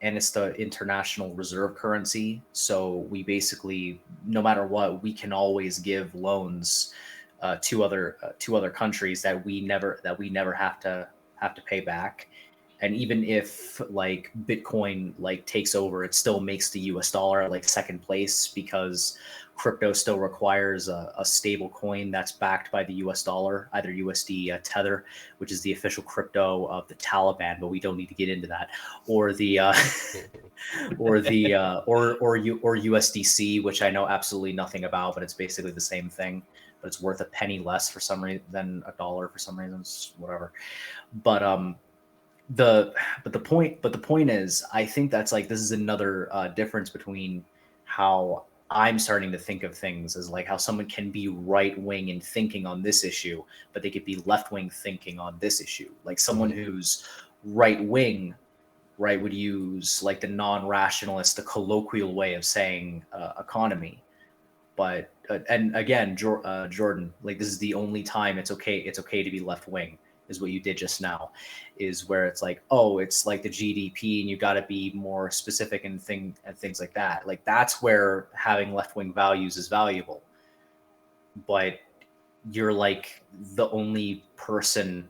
international reserve currency. So we basically, no matter what, we can always give loans to other countries that we never have to pay back. And even if like Bitcoin like takes over, it still makes the US dollar like second place, because crypto still requires a stable coin that's backed by the US dollar, either USD Tether, which is the official crypto of the Taliban, but we don't need to get into that, or the or USDC, which I know absolutely nothing about, but it's basically the same thing, but it's worth a penny less for some reason than a dollar for some reasons, whatever. But the point is, I think that's like, this is another difference between how I'm starting to think of things, as like how someone can be right wing in thinking on this issue, but they could be left wing thinking on this issue. Like someone who's right wing, right, would use like the non-rationalist, the colloquial way of saying economy. But and again, Jordan, like this is the only time it's okay to be left wing, is what you did just now, is where it's like, oh, it's like the GDP and you got to be more specific and things like that. Like that's where having left-wing values is valuable. But you're like the only person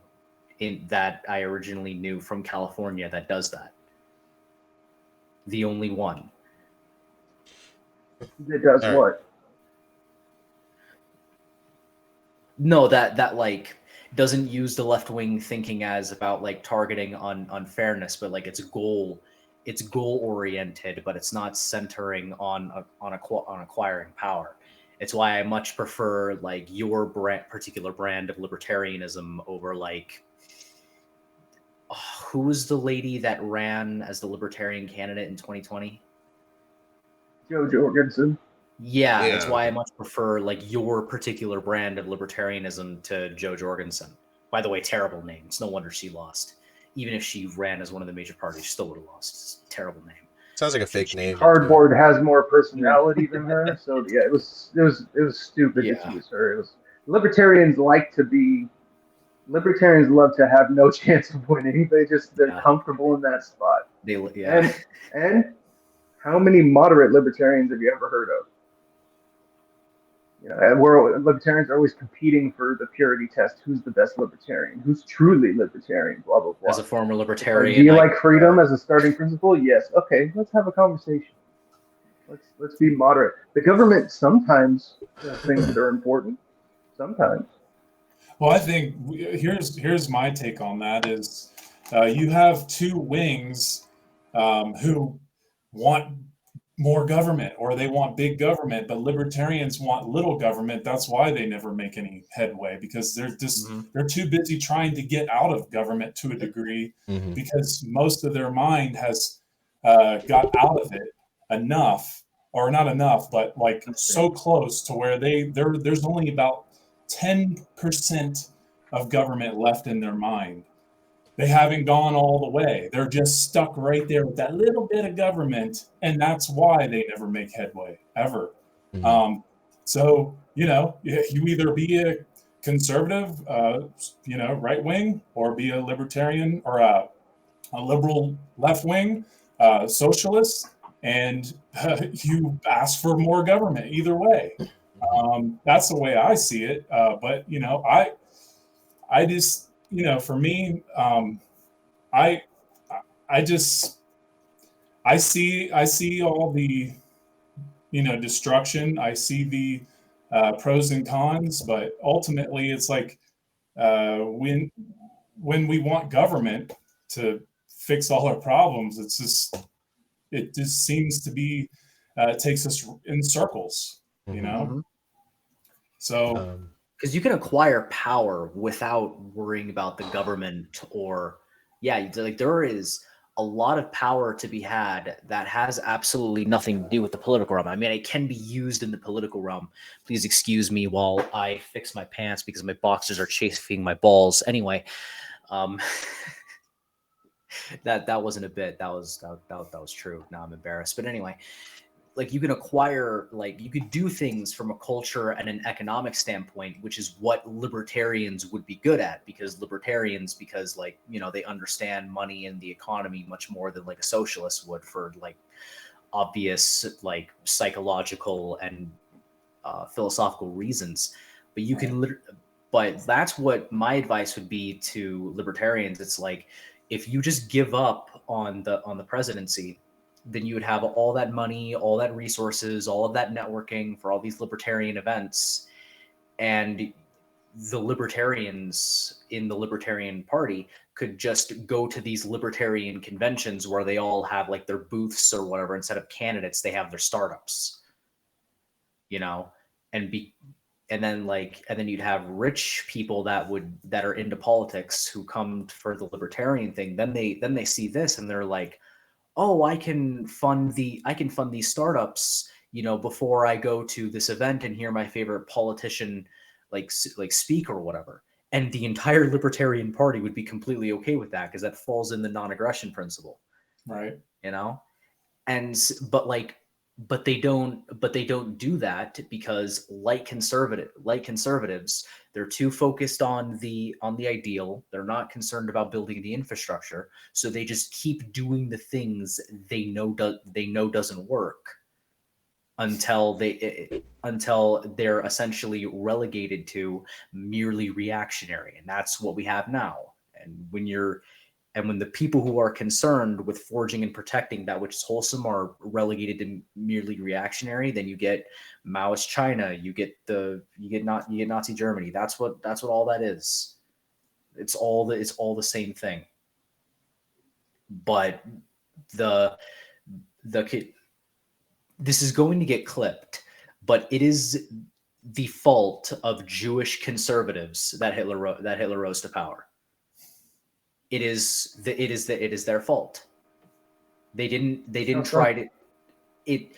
in that I originally knew from California that does that. The only one. That does All right. what? No, that like doesn't use the left-wing thinking as about like targeting on unfairness, but like it's goal oriented, but it's not centering on acquiring power. It's why I much prefer like your particular brand of libertarianism over like who was the lady that ran as the libertarian candidate in 2020? Jo Jorgensen. Yeah, that's why I much prefer like your particular brand of libertarianism to Jo Jorgensen. By the way, terrible name. It's no wonder she lost. Even if she ran as one of the major parties, she still would have lost. It's a terrible name. Sounds like a fake name. Cardboard has more personality than her, so yeah, it was stupid to choose her. Libertarians love to have no chance of winning. They're comfortable in that spot. And how many moderate libertarians have you ever heard of? You know, libertarians are always competing for the purity test. Who's the best libertarian? Who's truly libertarian? Blah, blah, blah. As a former libertarian, do you like freedom as a starting principle? Yes. Okay, let's have a conversation. Let's be moderate. The government sometimes does things that are important. Sometimes. Well, I think here's my take on that is you have two wings who want more government or they want big government, but libertarians want little government. That's why they never make any headway because they're too busy trying to get out of government to a degree because most of their mind has got out of it enough or not enough, but like so close to where there's only about 10% of government left in their mind. They haven't gone all the way. They're just stuck right there with that little bit of government, and that's why they never make headway ever. So you either be a conservative, right wing, or be a libertarian or a liberal left wing, socialist, and you ask for more government. Either way, that's the way I see it. But I just, for me, I just, I see all the, destruction. I see the pros and cons, but ultimately it's like when we want government to fix all our problems, it just seems to be takes us in circles, So. Because you can acquire power without worrying about the government like there is a lot of power to be had that has absolutely nothing to do with the political realm. I mean, it can be used in the political realm. Please excuse me while I fix my pants because my boxers are chafing my balls. Anyway, that wasn't a bit. That was true. Now I'm embarrassed. But anyway, like you can acquire, like you could do things from a culture and an economic standpoint, which is what libertarians would be good at because they understand money and the economy much more than like a socialist would for like obvious like psychological and philosophical reasons. But that's what my advice would be to libertarians. It's like if you just give up on the presidency, then you would have all that money, all that resources, all of that networking for all these libertarian events. And the libertarians in the Libertarian Party could just go to these libertarian conventions where they all have like their booths or whatever. Instead of candidates, they have their startups, and then you'd have rich people that are into politics who come for the libertarian thing. Then they see this and they're like, oh, I can fund these startups, before I go to this event and hear my favorite politician like speak or whatever. And the entire Libertarian Party would be completely okay with that because that falls in the non-aggression principle. Right. But they don't do that because like conservatives, they're too focused on the ideal. They're not concerned about building the infrastructure, so they just keep doing the things they know doesn't work until they're essentially relegated to merely reactionary, and that's what we have now. And when the people who are concerned with forging and protecting that which is wholesome are relegated to merely reactionary, then you get Maoist China, you get Nazi Germany. That's what all that is. It's all the same thing. But this is going to get clipped, but it is the fault of Jewish conservatives that Hitler rose to power. It is their fault. They didn't try to it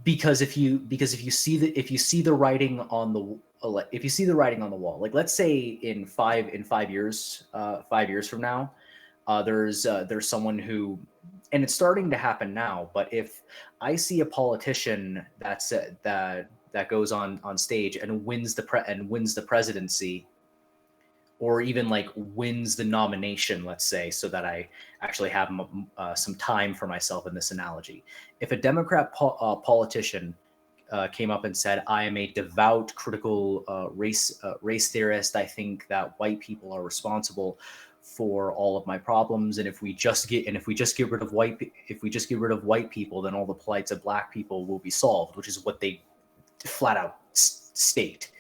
because if you see the writing on the wall, like let's say in 5 years from now, there's someone who, and it's starting to happen now, but if I see a politician that goes on stage and wins the presidency, or even like wins the nomination, let's say, so that I actually have some time for myself in this analogy. If a Democrat politician came up and said, I am a devout critical race theorist, I think that white people are responsible for all of my problems. And if we just get rid of white people, then all the plights of black people will be solved, which is what they flat out state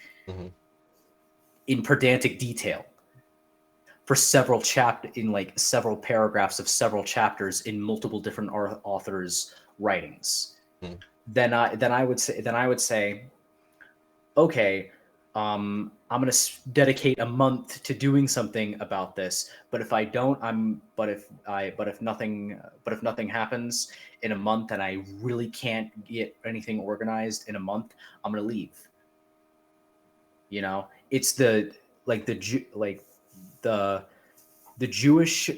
in pedantic detail for several several paragraphs of several chapters in multiple different authors' writings. Then I would say, okay, I'm going to dedicate a month to doing something about this. But if I don't, but if nothing happens in a month and I really can't get anything organized in a month, I'm going to leave. You know, it's the Jewish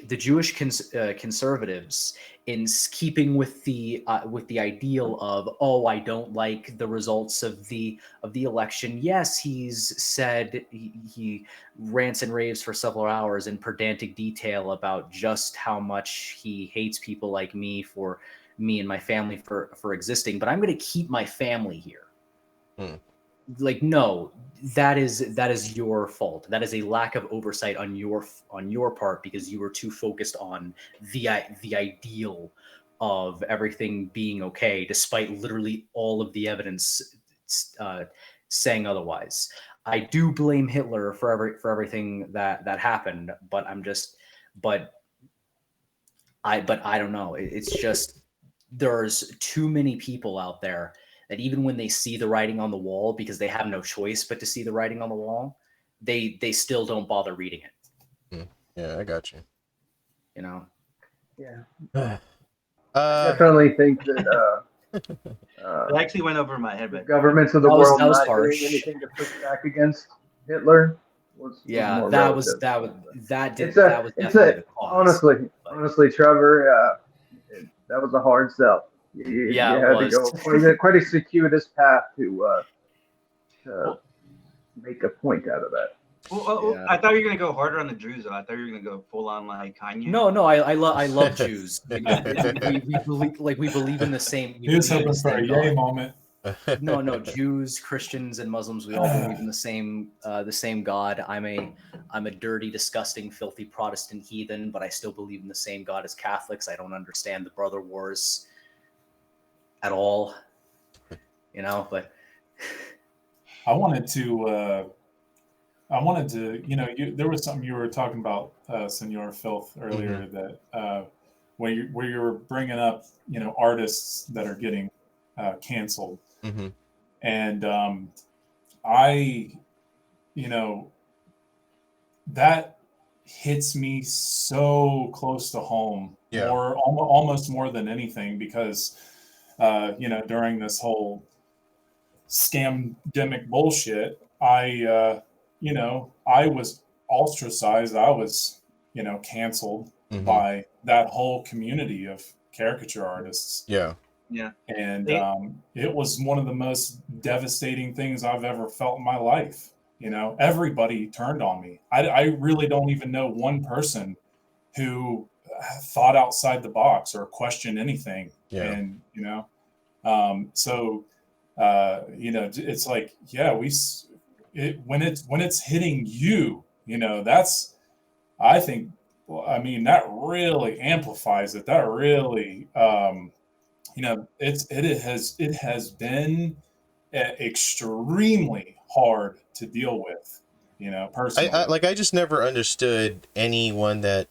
conservatives, in keeping with the ideal of, oh, I don't like the results of the election. Yes, he's said he rants and raves for several hours in pedantic detail about just how much he hates people like me and my family for existing. But I'm going to keep my family here. Like, no, that is your fault. That is a lack of oversight on your part, because you were too focused on the ideal of everything being okay, despite literally all of the evidence saying otherwise. I do blame Hitler for everything that happened, but I don't know. It's just, there's too many people out there that even when they see the writing on the wall, because they have no choice but to see the writing on the wall, they still don't bother reading it. Yeah, I got you. You know? Yeah. I definitely think that it actually went over my head. But governments of the world not doing anything to push back against Hitler was more relative. That was definitely the cause. Honestly, Trevor, that was a hard sell. You had to go quite a circuitous path to make a point out of that. Well, I thought you were gonna go harder on the Jews. I thought you were gonna go full on like Kanye. No, I love Jews. we believe in the same. He was hoping for a yay moment. No, Jews, Christians, and Muslims, we all believe in the same God. I'm a dirty, disgusting, filthy Protestant heathen, but I still believe in the same God as Catholics. I don't understand the brother wars at all, you know. But I wanted to, there was something you were talking about, Senor Filth, earlier, that where you were bringing up, artists that are getting canceled. And that hits me so close to home, almost more than anything, because during this whole scamdemic bullshit, I was ostracized. I was canceled by that whole community of caricature artists. And it was one of the most devastating things I've ever felt in my life. Everybody turned on me. I really don't even know one person who thought outside the box or questioned anything. And it's like, when it's hitting you, that's, I think, that really amplifies it. That really it has been extremely hard to deal with, personally. I just never understood anyone that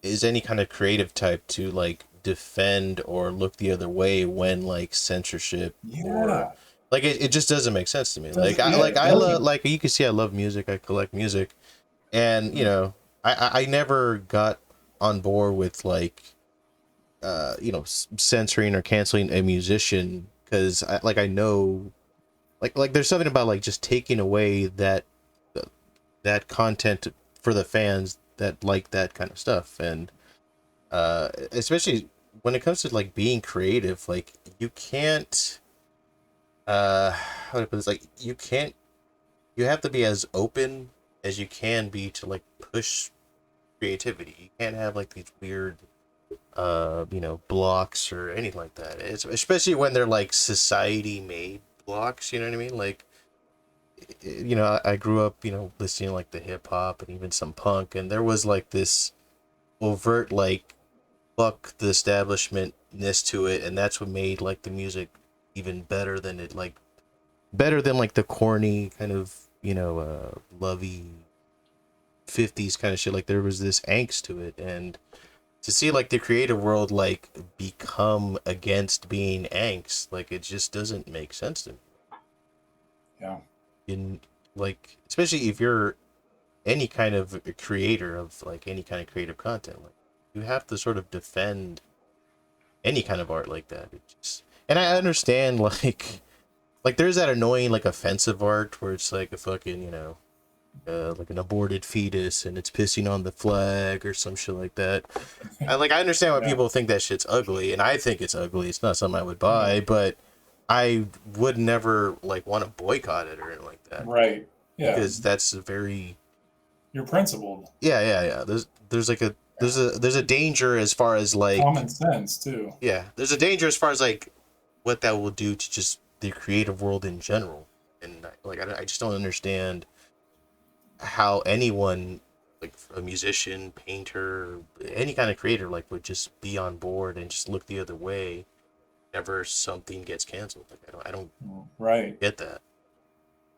is any kind of creative type to like defend or look the other way when like censorship or like it just doesn't make sense to me. I love, like, you can see I love music, I collect music, and I never got on board with like censoring or canceling a musician, because I know like there's something about like just taking away that content for the fans that like that kind of stuff. And especially when it comes to like being creative, like you can't how do I put this, like you have to be as open as you can be to like push creativity. You can't have like these weird blocks or anything like that. It's especially when they're like society made blocks, you know what I mean? Like you know, I grew up, you know, listening to, like, the hip hop and even some punk, and there was like this overt like fuck the establishmentness to it, and that's what made like the music even better than it like better than like the corny kind of, you know, lovey 50s kind of shit. Like there was this angst to it, and to see like the creative world like become against being angst, like it just doesn't make sense to me. Yeah. In like, especially if you're any kind of creator of like any kind of creative content, like you have to sort of defend any kind of art like that. It just, and I understand like there's that annoying like offensive art where it's like a fucking, you know, like an aborted fetus and it's pissing on the flag or some shit like that. I understand why Yeah. people think that shit's ugly, and I think it's ugly. It's not something I would buy, but I would never like want to boycott it or anything like that. Right. Yeah. Because that's a very You're principled. yeah. There's like a there's a danger as far as like Common sense too. yeah. There's a danger as far as like what that will do to just the creative world in general, and like I just don't understand how anyone like a musician, painter, any kind of creator like would just be on board and just look the other way whenever something gets canceled. Like I don't Right. get that.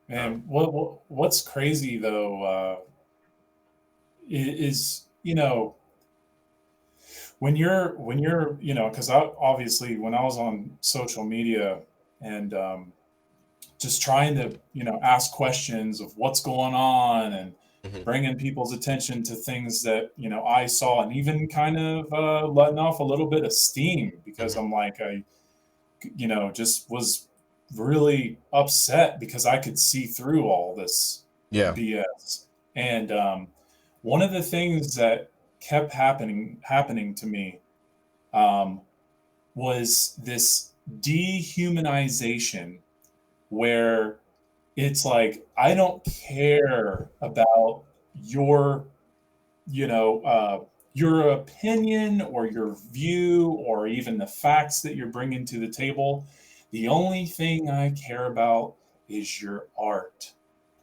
And what's crazy though is, you know, when you're you know, because I obviously when I was on social media and just trying to, you know, ask questions of what's going on and Mm-hmm. bringing people's attention to things that, you know, I saw, and even kind of letting off a little bit of steam because Mm-hmm. I'm like, you know, just was really upset because I could see through all this Yeah. BS. And one of the things that kept happening to me um, was this dehumanization where it's like I don't care about your, you know, your opinion or your view or even the facts that you're bringing to the table. The only thing I care about is your art,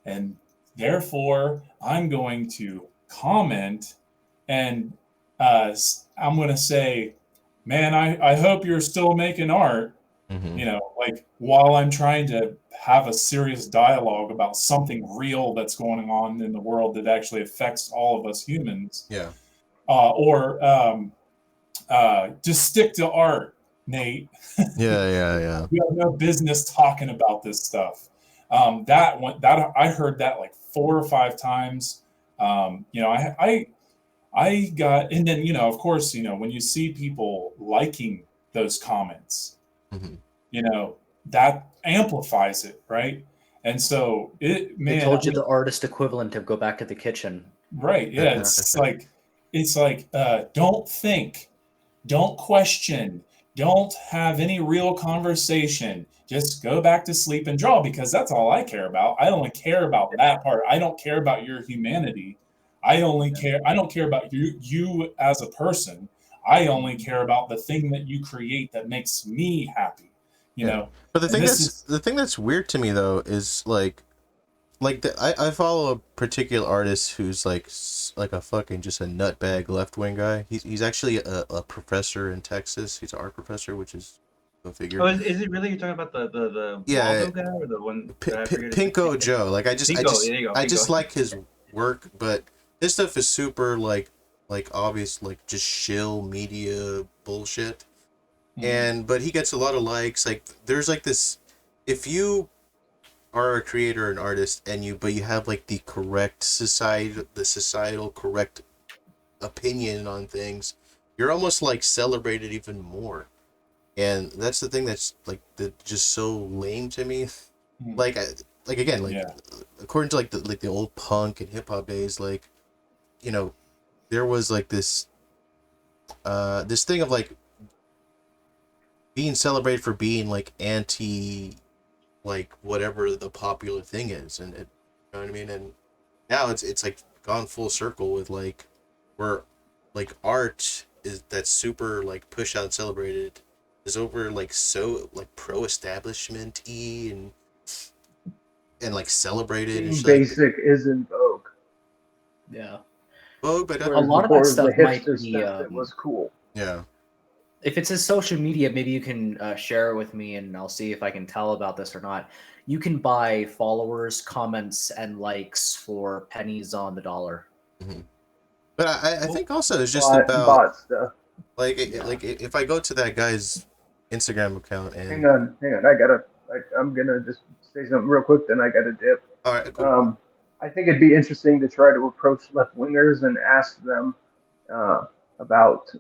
and therefore I'm going to comment and I'm going to say, man, I hope you're still making art, Mm-hmm. you know, like while I'm trying to have a serious dialogue about something real that's going on in the world that actually affects all of us humans, Yeah. or just stick to art, Nate. Yeah. We have no business talking about this stuff. That I heard that like 4 or 5 times. You know, I got, and then, you know, of course, you know, when you see people liking those comments, Mm-hmm. you know, that amplifies it, right? And so They man, told you the artist equivalent of go back to the kitchen. right. Yeah. It's like, don't think, don't question, don't have any real conversation. Just go back to sleep and draw because that's all I care about. I only care about that part. I don't care about your humanity. I don't care about you as a person. I only care about the thing that you create that makes me happy. You Yeah. know, But the and thing this that's is weird to me though is I follow a particular artist who's like like a fucking just a nutbag left wing guy. He's actually a professor in Texas. He's an art professor, which is go figure. Oh, is it really you're talking about the Yeah, Waldo guy or the one that I forget his name? Pinko Joe. Like Pinko, there you go, I just Pinko. like his work, but his stuff is super like obvious like just shill media bullshit. And but he gets a lot of likes. Like there's like this, if you are a creator and artist and you have like the correct societal correct opinion on things, you're almost like celebrated even more. And that's the thing that's like just so lame to me. Like like again, like yeah, according to like the old punk and hip hop days, like, you know, there was like this thing of like being celebrated for being like anti like whatever the popular thing is, and it, you know what I mean. And now it's like gone full circle with like where like art is that's super like pushed out and celebrated is over like so like pro establishment y, and like celebrated and Being shit. basic is in vogue. Yeah. Oh, but Whereas a lot of before that it was the stuff might hipster be, stuff that was cool. yeah. If it's a social media, maybe you can share it with me, and I'll see if I can tell about this or not. You can buy followers, comments, and likes for pennies on the dollar. Mm-hmm. But I think also it's just bot about stuff. like if I go to that guy's Instagram account and Hang on. I'm gonna just say something real quick. Then I gotta dip. all right, cool. I think it'd be interesting to try to approach left wingers and ask them about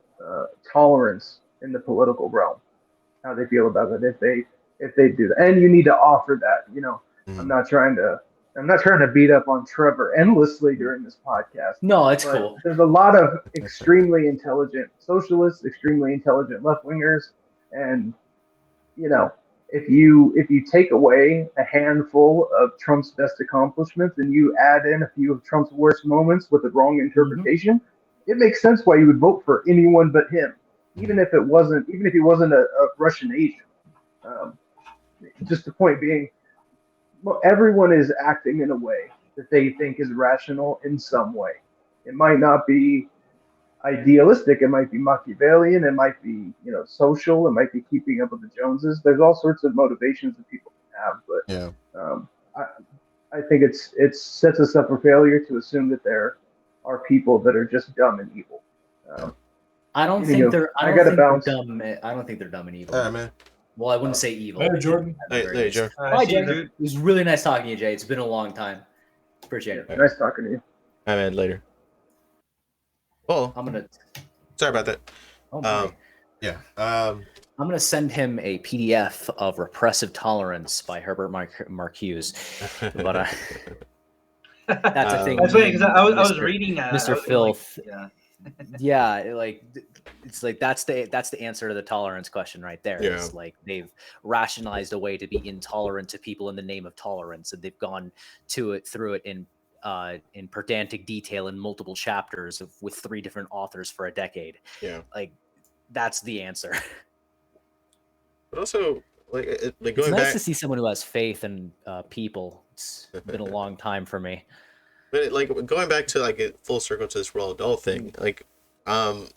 tolerance in the political realm, how they feel about it if they do that. And you need to offer that. I'm not trying to beat up on Trevor endlessly during this podcast. No, it's but cool. There's a lot of extremely intelligent socialists, extremely intelligent left wingers, and if you take away a handful of Trump's best accomplishments and you add in a few of Trump's worst moments with the wrong interpretation, it makes sense why you would vote for anyone but him, even if he wasn't a Russian agent. Just the point being, well, everyone is acting in a way that they think is rational in some way. It might not be idealistic, it might be Machiavellian, it might be social, it might be keeping up with the Joneses. There's all sorts of motivations that people can have, but I think it sets us up for failure to assume that there are people that are just dumb and evil. I don't think they're dumb. I don't think they're dumb and evil. All right, man. Well, I wouldn't say evil. Later, Jordan. Later, Jordan. Hi, Jay. It was really nice talking to you, Jay. It's been a long time. Appreciate it. Nice talking to you. All right, man. Later. Well, sorry about that. Yeah. I'm gonna send him a PDF of Repressive Tolerance by Herbert Marcuse. But that's a thing. That's right, because I was reading Mr. Filth. Like, yeah, like it's like that's the answer to the tolerance question right there. Yeah. It's like they've rationalized a way to be intolerant to people in the name of tolerance, and they've gone through it in pedantic detail in multiple chapters with 3 different authors for a decade. Yeah, like that's the answer. But also, like going it's nice back to see someone who has faith in people. It's been a long time for me. But going back to like a full circle to this Roald Dahl thing, like I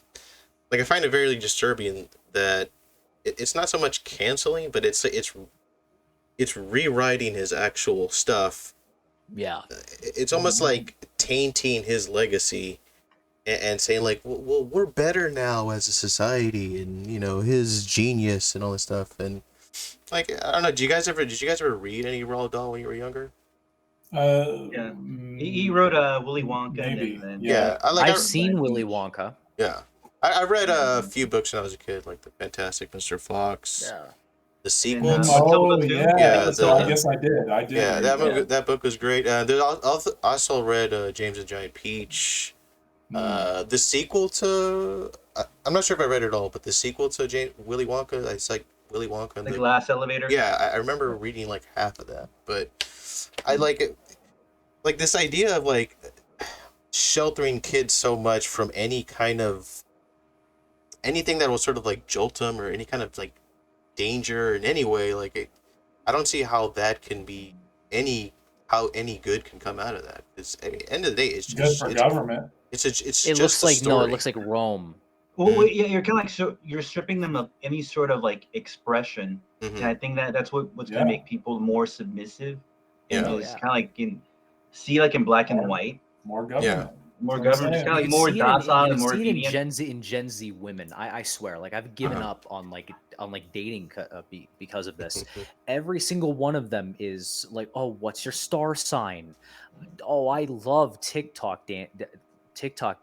find it very disturbing that it's not so much canceling, but it's rewriting his actual stuff. Yeah, it's almost like tainting his legacy and saying like, well, we're better now as a society, and his genius and all this stuff. And like, I don't know, did you guys ever read any Roald Dahl when you were younger? Yeah, he wrote Willy Wonka. Maybe. Yeah, I've seen Willy Wonka. Yeah, I read a few books when I was a kid, like the Fantastic Mr. Fox. Yeah. The sequel. Yeah. I guess I did. Yeah, that book was great. I also read James and Giant Peach. The sequel to I'm not sure if I read it all, but the sequel to Willy Wonka, it's like Willy Wonka and the Glass Elevator. Yeah, I remember reading like half of that, but I like it, like this idea of like sheltering kids so much from anything that will sort of like jolt them or any kind of like danger in any way. Like I don't see how that can be any good can come out of that. It's at the end of the day, it's just good for government. It looks like Rome. Well, yeah, you're kind of like you're stripping them of any sort of like expression, and I think that's what's gonna make people more submissive. And just kind of like see like in black and white. More government. Yeah. More government, just kind of like more docile and more obedient. In Gen Z women, I swear, like I've given up on dating because of this. Every single one of them is like, oh, what's your star sign? Oh, I love TikTok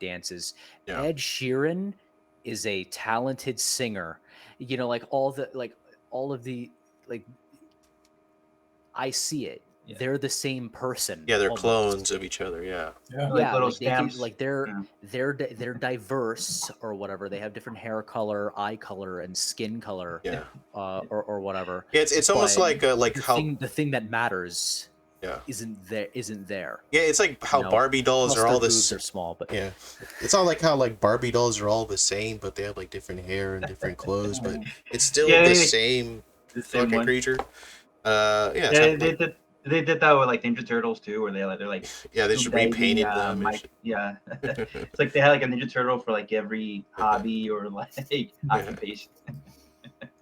dances. Yeah. Ed Sheeran is a talented singer. All of the I see it. Yeah. They're the same person. Yeah, they're almost clones of each other. Yeah. Like little stamps. They're diverse or whatever. They have different hair color, eye color, and skin color. Yeah. Or whatever. Yeah, it's almost like the thing that matters. Yeah. Isn't there? Yeah, it's like how Barbie dolls are all this. Are small, but yeah, it's not like how like Barbie dolls are all the same, but they have like different hair and different clothes, but it's still the same fucking creature. They did that with like Ninja Turtles too, where they're like Yeah, they just teabagging, repainted them. Mike. Yeah, it's like they had like a Ninja Turtle for like every hobby or like occupation.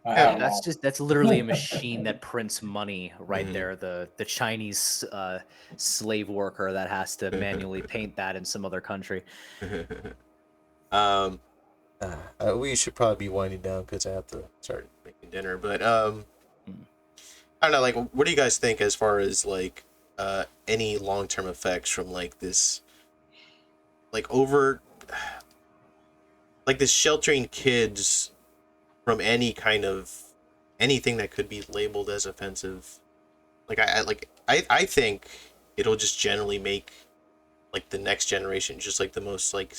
Yeah. That's literally a machine that prints money right Mhm. there. The Chinese slave worker that has to manually paint that in some other country. We should probably be winding down because I have to start making dinner. But Mm. I don't know. Like, what do you guys think as far as like any long term effects from like this, like over, like this sheltering kids from any kind of anything that could be labeled as offensive? I think it'll just generally make like the next generation just like the most like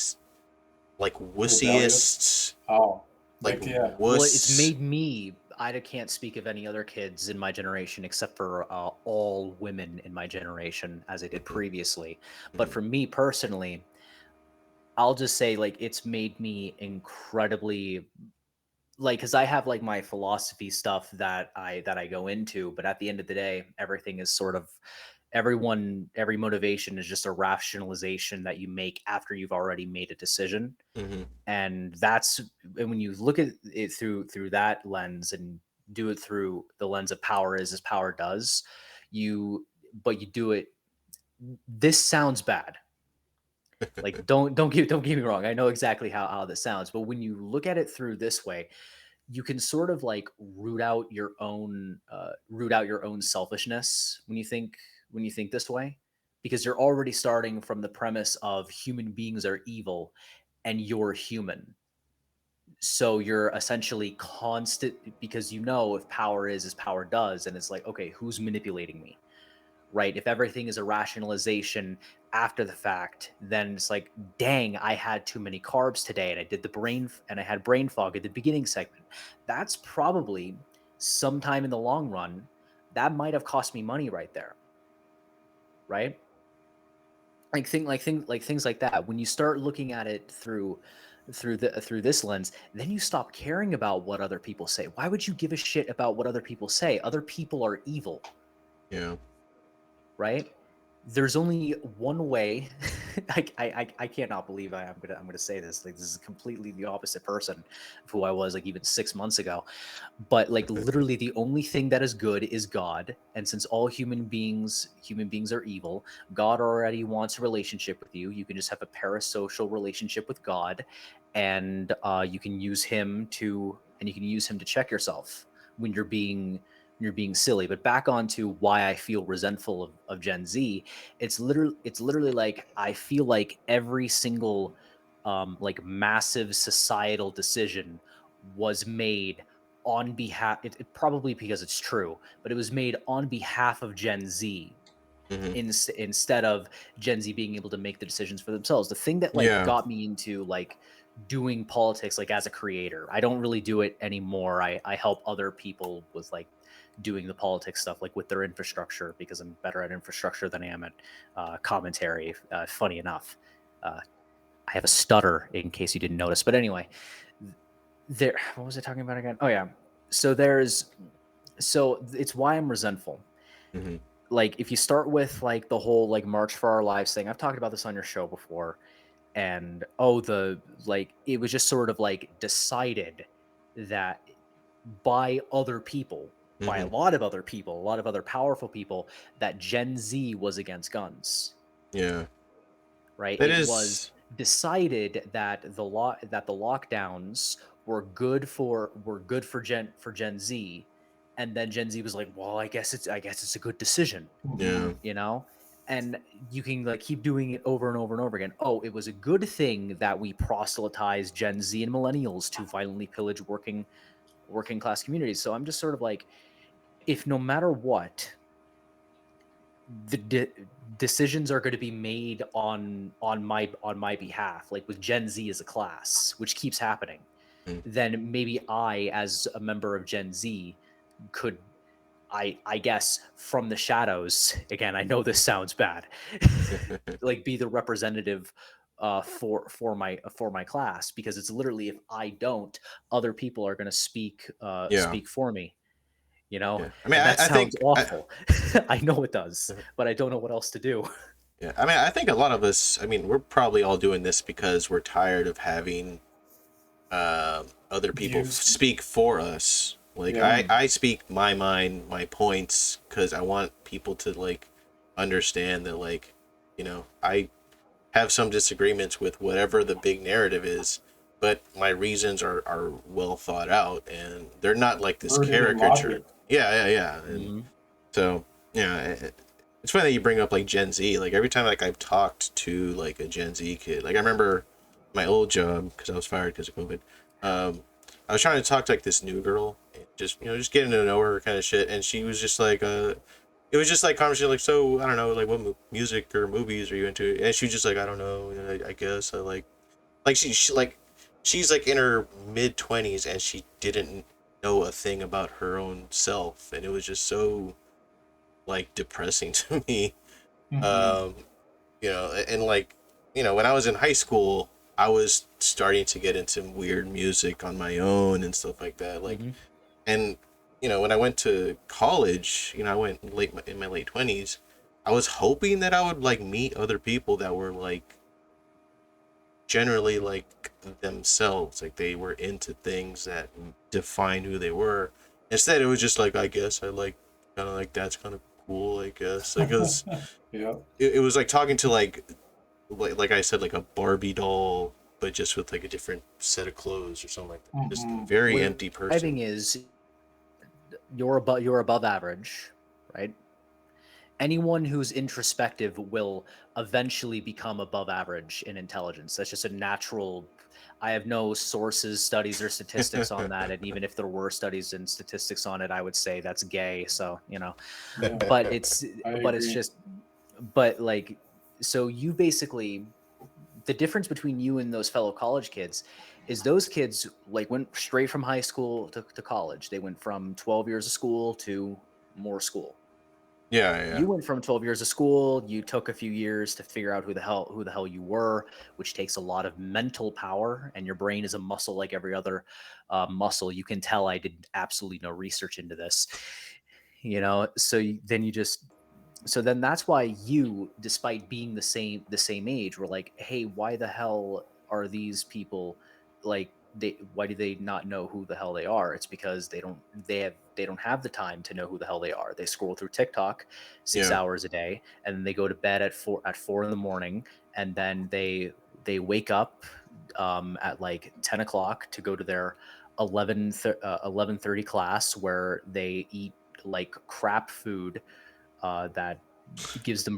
Rebellious. wussiest Oh, like yeah. Well, it's wuss. made me. I can't speak of any other kids in my generation except for all women in my generation, as I did previously. But for me personally, I'll just say like it's made me incredibly like because I have like my philosophy stuff that I go into, but at the end of the day, everything is sort of every motivation is just a rationalization that you make after you've already made a decision. Mm-hmm. And when you look at it through that lens and do it through the lens of power is as power does, but you do it. This sounds bad. Like don't get me wrong. I know exactly how this sounds, but when you look at it through this way, you can sort of like root out your own selfishness when you think this way, because you're already starting from the premise of human beings are evil and you're human. So you're essentially constant because you know if power is as power does, and it's like, okay, who's manipulating me? Right? If everything is a rationalization after the fact, then it's like, dang, I had too many carbs today and I had brain fog at the beginning segment. That's probably sometime in the long run, that might have cost me money right there. Right? Like things like that. When you start looking at it through this lens, then you stop caring about what other people say. Why would you give a shit about what other people say? Other people are evil. Yeah. Right? There's only one way. I cannot believe I'm gonna say this. Like, this is completely the opposite person of who I was like even 6 months ago. But like literally the only thing that is good is God. And since all human beings are evil, God already wants a relationship with you. You can just have a parasocial relationship with God, and you can use him to check yourself when you're being silly. But back on to why I feel resentful of Gen Z. It's literally like I feel like every single like massive societal decision was made on behalf it probably because it's true, but it was made on behalf of Gen Z Mm-hmm. instead of Gen Z being able to make the decisions for themselves. The thing that like Yeah. got me into like doing politics like as a creator, I don't really do it anymore. I help other people with like doing the politics stuff like with their infrastructure, because I'm better at infrastructure than I am at commentary. Funny enough, I have a stutter in case you didn't notice. But anyway, there. What was I talking about again? Oh yeah. So it's why I'm resentful. Mm-hmm. Like if you start with like the whole like March for Our Lives thing, I've talked about this on your show before, and it was just sort of like decided that by other people, by a Mm-hmm. lot of other people, a lot of other powerful people, that Gen Z was against guns. Yeah. Right? That It was is. decided that the lockdowns were good for Gen Z, and then Gen Z was like, well, I guess it's a good decision, Yeah. you know. And you can like keep doing it over and over and over again. Oh, it was a good thing that we proselytized Gen Z and millennials to violently pillage working class communities. So I'm just sort of like, if no matter what, decisions are going to be made on my behalf, like with Gen Z as a class, which keeps happening, Mm. then maybe I, as a member of Gen Z, could I guess from the shadows, again, I know this sounds bad, like be the representative for my class, because it's literally if I don't, other people are going to Yeah. speak for me. you know? Yeah. I mean, And that I sounds think awful. I know it does, but I don't know what else to do. yeah. I mean, I think a lot of us. I mean, we're probably all doing this because we're tired of having other people Views. speak for us. Like Yeah. I speak my mind, my points, because I want people to like understand that like, you know, I have some disagreements with whatever the big narrative is, but my reasons are well thought out and they're not like this Rooted in caricature. logic. Yeah. And Hmm. so yeah, it's funny that you bring up like Gen Z. Like every time like I've talked to like a Gen Z kid, like I remember my old job because I was fired because of COVID. I was trying to talk to like this new girl, and just getting to know her kind of shit, and she was just like, it was just like conversation like, so I don't know, like what music or movies are you into? And she was just like, I don't know, I guess I like she like she's like in her mid 20s and she didn't know a thing about her own self, and it was just so like depressing to me. Mhm. um and like when I was in high school I was starting to get into weird music on my own and stuff like that, like. Hmm. And when I went to college, I went late in my late 20s. I was hoping that I would like meet other people that were like generally like themselves, like they were into things that define who they were. Instead, it was just like, I guess I like kind of like that's kind of cool, I guess. Like Yeah. it was like talking to like I said, like a Barbie doll, but just with like a different set of clothes or something like that. Just a Mhm. very What empty I think person. is you're above average, right? Anyone who's introspective will eventually become above average in intelligence. That's just a natural. I have no sources, studies, or statistics on that. And even if there were studies and statistics on it, I would say that's gay. So, Yeah. but it's, I but it's agree. just, but like, so you basically, the difference between you and those fellow college kids is those kids like went straight from high school to college. They went from 12 years of school to more school. Yeah. You went from 12 years of school, you took a few years to figure out who the hell you were, which takes a lot of mental power, and your brain is a muscle like every other muscle. You can tell I did absolutely no research into this. So then that's why you, despite being the same age, were like, hey, why the hell are these people like, why do they not know who the hell they are? It's because they don't have the time to know who the hell they are. They scroll through TikTok 6 Yeah. hours a day, and then they go to bed at 4 in the morning, and then they wake up at like 10 o'clock to go to their 11:30 class, where they eat like crap food that gives them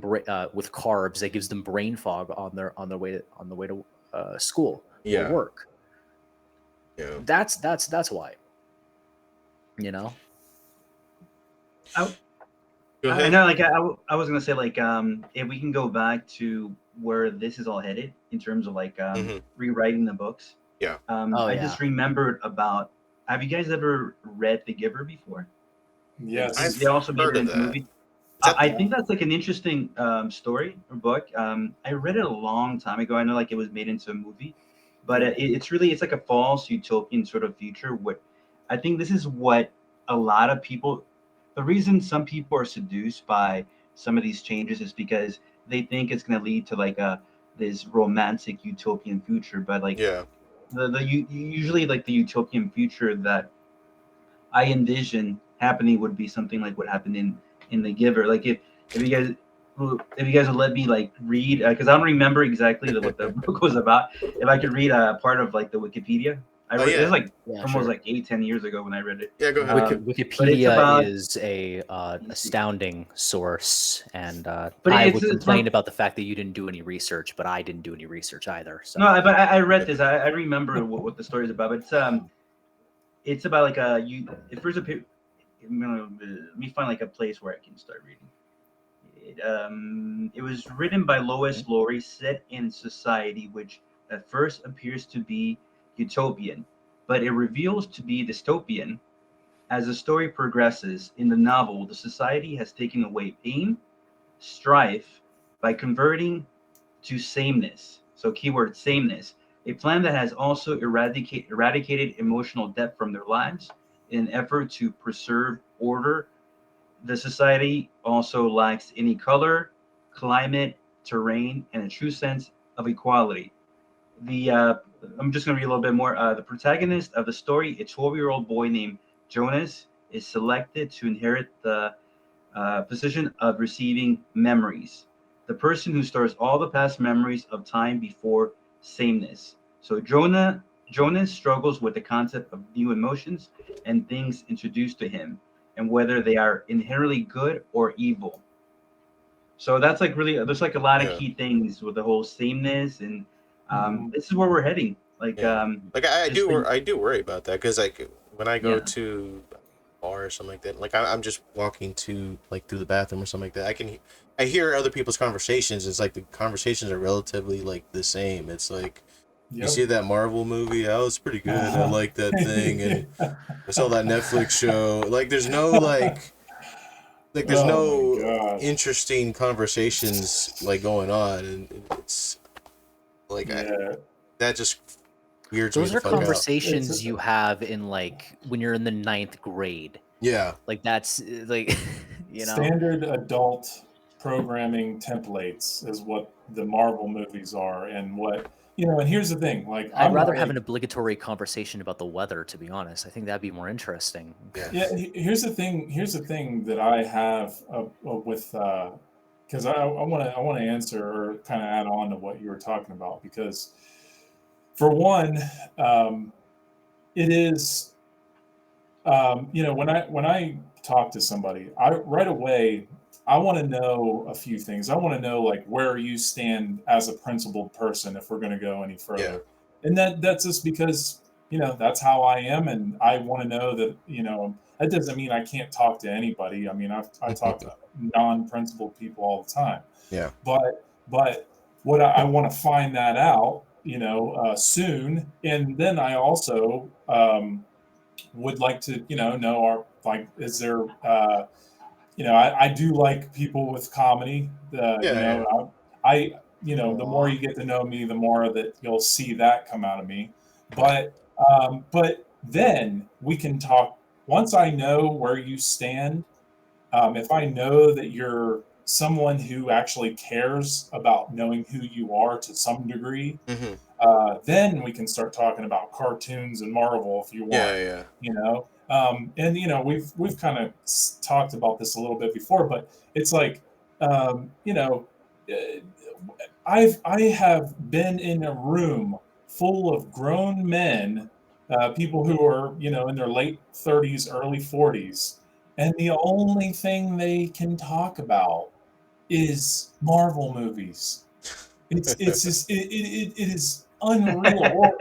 with carbs, that gives them brain fog on the way to school or Yeah. work. Yeah. That's why. You know. I, Go I ahead. know, like I was gonna say, like, if we can go back to where this is all headed in terms of like Hmm. rewriting the books. Yeah. Oh I yeah. just remembered about. Have you guys ever read The Giver before? They Yes. I've also made it heard of into a that. movie. Is that I Yeah. think that's like an interesting story or book. I read it a long time ago. I know like it was made into a movie, but Yeah. it's like a false utopian sort of future. What I think this is what a lot of people. The reason some people are seduced by some of these changes is because they think it's going to lead to like a this romantic utopian future. But like yeah. usually like the utopian future that I envision happening would be something like what happened in The Giver. Like if you guys would let me like read, because I don't remember exactly what the book was about. If I could read a part of like the Wikipedia, I Oh read it was yeah. like Yeah, almost sure. like 8-10 years ago when I read it. Yeah. Go ahead. But it's Wikipedia about is a astounding source, and but I would it's complain from about the fact that you didn't do any research, but I didn't do any research either. no, So but I read this. I remember what the story is about. But it's about like a you. If there's a let me find like a place where I can start reading. It was written by Lois Mhm. Lowry, set in society which at first appears to be utopian, but it reveals to be dystopian. As the story progresses in the novel, the society has taken away pain, strife, by converting to sameness. So, keyword sameness, a plan that has also eradicated emotional depth from their lives in an effort to preserve order, the society also lacks any color, climate, terrain, and a true sense of equality. The I'm just going to read a little bit more. The protagonist of the story, a 12-year-old boy named Jonas, is selected to inherit the position of receiving memories. The person who stores all the past memories of time before sameness. So Jonas struggles with the concept of new emotions and things introduced to him, and whether they are inherently good or evil. So that's like really there's like a lot of Yeah. key things with the whole sameness, and Mhm. this is where we're heading. Like Yeah. Like I just do like I do worry about that because like when I go yeah, to a bar or something like that, like I'm just walking to like through the bathroom or something like that. I hear other people's conversations. It's like the conversations are relatively like the same. It's like you Yep. see that Marvel movie, oh, it's pretty good. I like that thing, and I saw that Netflix show. Like there's Oh my no gosh. interesting conversations like going on, and it's like Yeah. that just weirds me Those the are fuck out. It's conversations you have in like when you're in the ninth grade. Yeah. Like that's like, you know. standard adult programming templates is what the Marvel movies are, and what and here's the thing, like I'd I'm rather not have like an obligatory conversation about the weather, to be honest. I think that'd be more interesting. Yeah. yeah, here's the thing that I have with because I want to answer or kind of add on to what you were talking about, because for one, um, it is when I talk to somebody, I right away I want to know a few things. I want to know like where you stand as a principled person if we're going to go any Yeah. further, and that's just because that's how I am, and I want to know that that doesn't mean I can't talk to anybody. I mean, I talk to non-principled people all the time, Yeah. but what I want to find that out soon, and then I also would like to know our like is there I do like people with comedy. Yeah. The more you get to know me, the more that you'll see that come out of me. Yeah. But then we can talk once I know where you stand. If I know that you're someone who actually cares about knowing who you are to some degree, Mm-hmm. then we can start talking about cartoons and Marvel if you want. Yeah. Yeah. And we've kind of talked about this a little bit before, but it's like uh, I have been in a room full of grown men, people who are in their late 30s, early 40s, and the only thing they can talk about is Marvel movies. It's just it is unreal,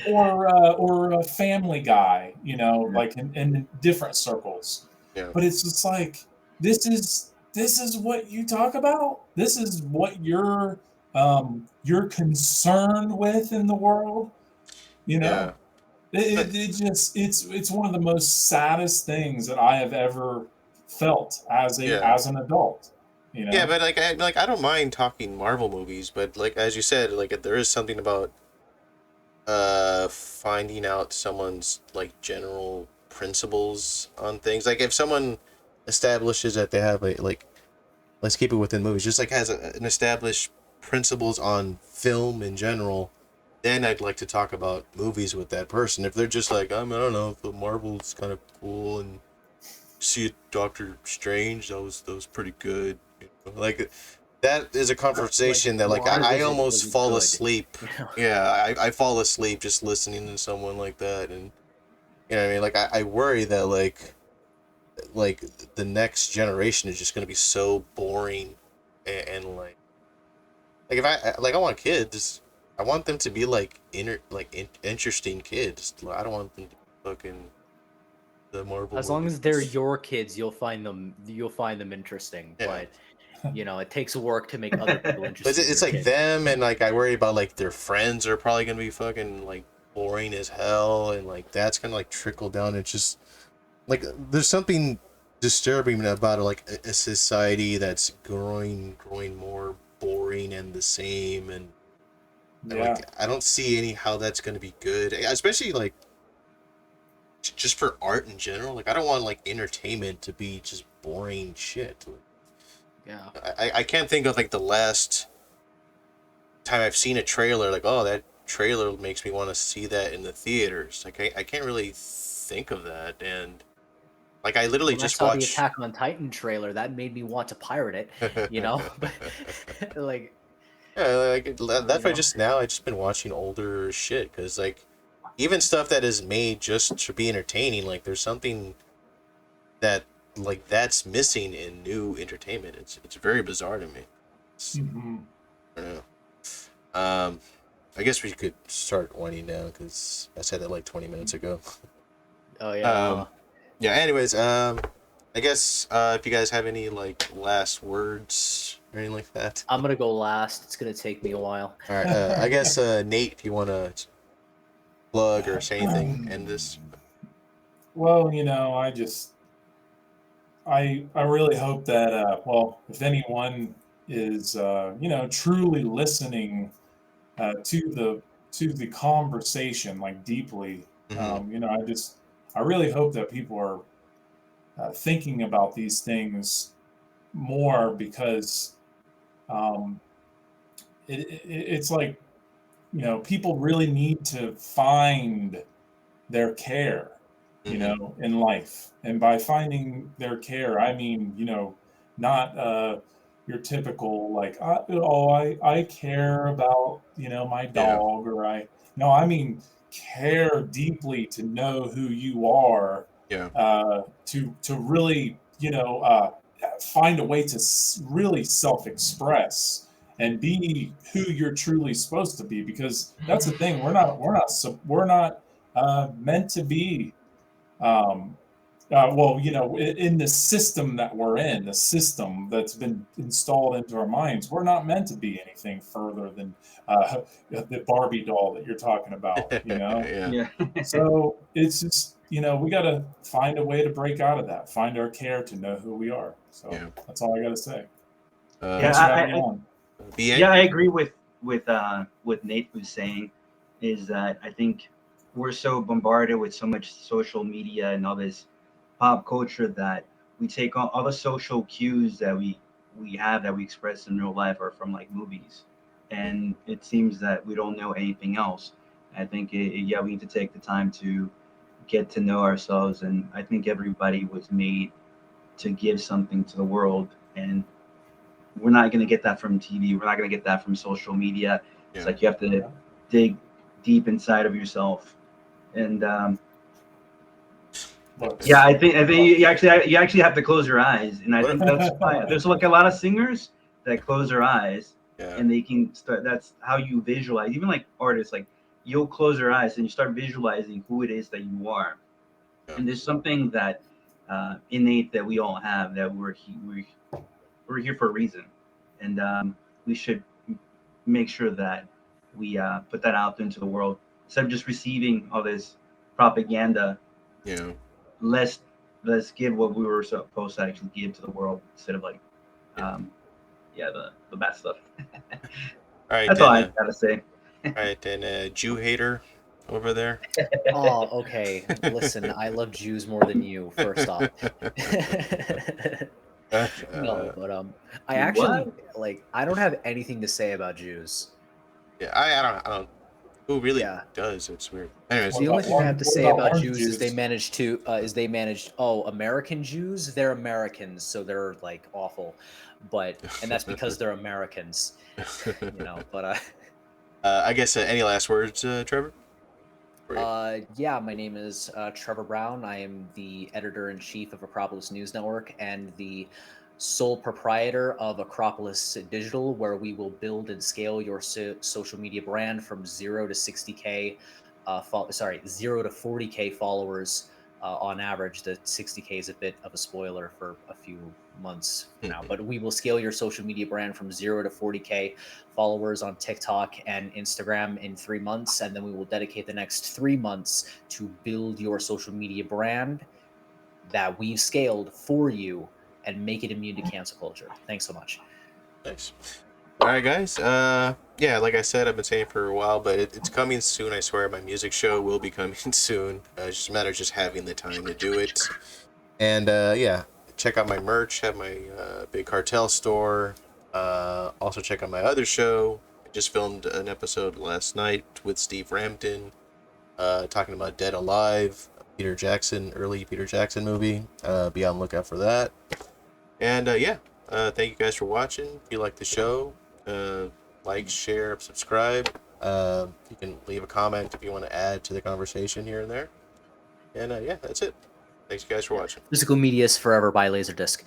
or a Family Guy, like in different circles. Yeah. But it's just like this is what you talk about. This is what you're concerned with in the world. You know, Yeah. it, But it, it just it's one of the most saddest things that I have ever felt yeah. as an adult. You Yeah, know. but I don't mind talking Marvel movies, but like as you said, like there is something about finding out someone's like general principles on things. Like if someone establishes that they have a like let's keep it within movies, just like has an established principles on film in general, then I'd like to talk about movies with that person. If they're just like, I don't know, the Marvel's kind of cool and see Doctor Strange, that was pretty good. Like that is a Like, conversation that like why I almost was it fall good? asleep. You know? Yeah, I fall asleep just listening to someone like that, and what I mean. Like I worry that like the next generation is just gonna be so boring, and like if I want kids, I want them to be like interesting kids. I don't want them to be fucking the Marvel As long as they're movies. your kids, you'll find them interesting. Yeah. But it takes work to make other people But interested in it's your like kid. them, and like I worry about like their friends are probably gonna be fucking like boring as hell, and like that's gonna like trickle down. It's just like there's something disturbing about like a society that's growing more boring and the same, and Yeah. like I don't see any how that's gonna be good, especially like just for art in general. Like I don't want like entertainment to be just boring shit. Yeah. I can't think of like the last time I've seen a trailer like, oh, that trailer makes me want to see that in the theaters. Like I can't really think of that. And like I literally When I just saw the watched Attack on Titan trailer, that made me want to pirate it, you know? But like, yeah, like you that's why know, just now I just been watching older shit because like even stuff that is made just to be entertaining, like there's something that like that's missing in new entertainment. It's very bizarre to me. Mm-hmm. I don't know. I guess we could start winding down because I said that like 20 minutes ago. oh yeah. Yeah. Anyways, I guess if you guys have any like last words or anything like that. I'm gonna go last. It's gonna take me a while. All right. I guess Nate, if you want to plug or say anything, end this. Well, I really hope that if anyone is truly listening to the conversation like deeply, Mm-hmm. I really hope that people are thinking about these things more because um, it's like people really need to find their care, Mm-hmm. in life. And by finding their care, I mean, not your typical like, I care about, my Yeah. dog, or no, I mean, care deeply to know who you are, Yeah. to really, find a way to really self-express and be who you're truly supposed to be, because that's the thing, we're not meant to be in the system that we're in, the system that's been installed into our minds. We're not meant to be anything further than the Barbie doll that you're talking about, Yeah. Yeah. So it's just, we got to find a way to break out of that, find our care, to know who we are. So Yeah. that's all I got to say. Yeah, Thanks for having me on. BA. yeah, I agree with what Nate was saying. Is that I think we're so bombarded with so much social media and all this pop culture that we take on all the social cues that we have that we express in real life are from like movies, and it seems that we don't know anything else. I think yeah, we need to take the time to get to know ourselves, and I think everybody was made to give something to the world, and we're not going to get that from TV. We're not going to get that from social media. It's Yeah. like you have to dig deep inside of yourself. And Books. yeah, I think you actually have to close your eyes, and I What? think that's why there's like a lot of singers that close their eyes Yeah. and they can start. That's how you visualize. Even like artists, like you'll close your eyes and you start visualizing who it is that you are. Yeah. And there's something that innate that we all have, that we're here for a reason, and we should make sure that we put that out into the world instead of just receiving all this propaganda. Yeah. Let's let's give what we were supposed to actually give to the world instead of like, Yeah. yeah, the bad stuff. All right That's all then. I gotta say. All right then. Jew hater over there. Oh, okay. Listen, I love Jews more than you, first off. No, but I actually What? like I don't have anything to say about Jews. Yeah. I don't. Who really Yeah. does? It's weird. Anyways. The only thing I have to say about orange Jews is juice? they managed American Jews, they're Americans, so they're like awful. And that's because they're Americans, but I guess any last words, Trevor? yeah, my name is Trevor Brown. I am the editor in chief of Acropolis News Network and the sole proprietor of Acropolis Digital, where we will build and scale your social media brand from 0 to 40K followers on average. The 60K is a bit of a spoiler for a few months now, but we will scale your social media brand from 0 to 40K followers on TikTok and Instagram in 3 months. And then we will dedicate the next 3 months to build your social media brand that we've scaled for you and make it immune to cancel culture. Thanks so much. Nice. All right, guys. Yeah, like I said, I've been saying for a while, but it's coming soon. I swear, my music show will be coming soon. It's just a matter of just having the time to do it. And yeah, check out my merch. Have my Big Cartel store. Also check out my other show. I just filmed an episode last night with Steve Rampton, talking about Dead Alive, Peter Jackson, early Peter Jackson movie. Be on the lookout for that. And yeah, thank you guys for watching. If you like the show, like, share, subscribe. You can leave a comment if you want to add to the conversation here and there. And yeah, that's it. Thanks, guys, for watching. Physical media is forever by Laserdisc.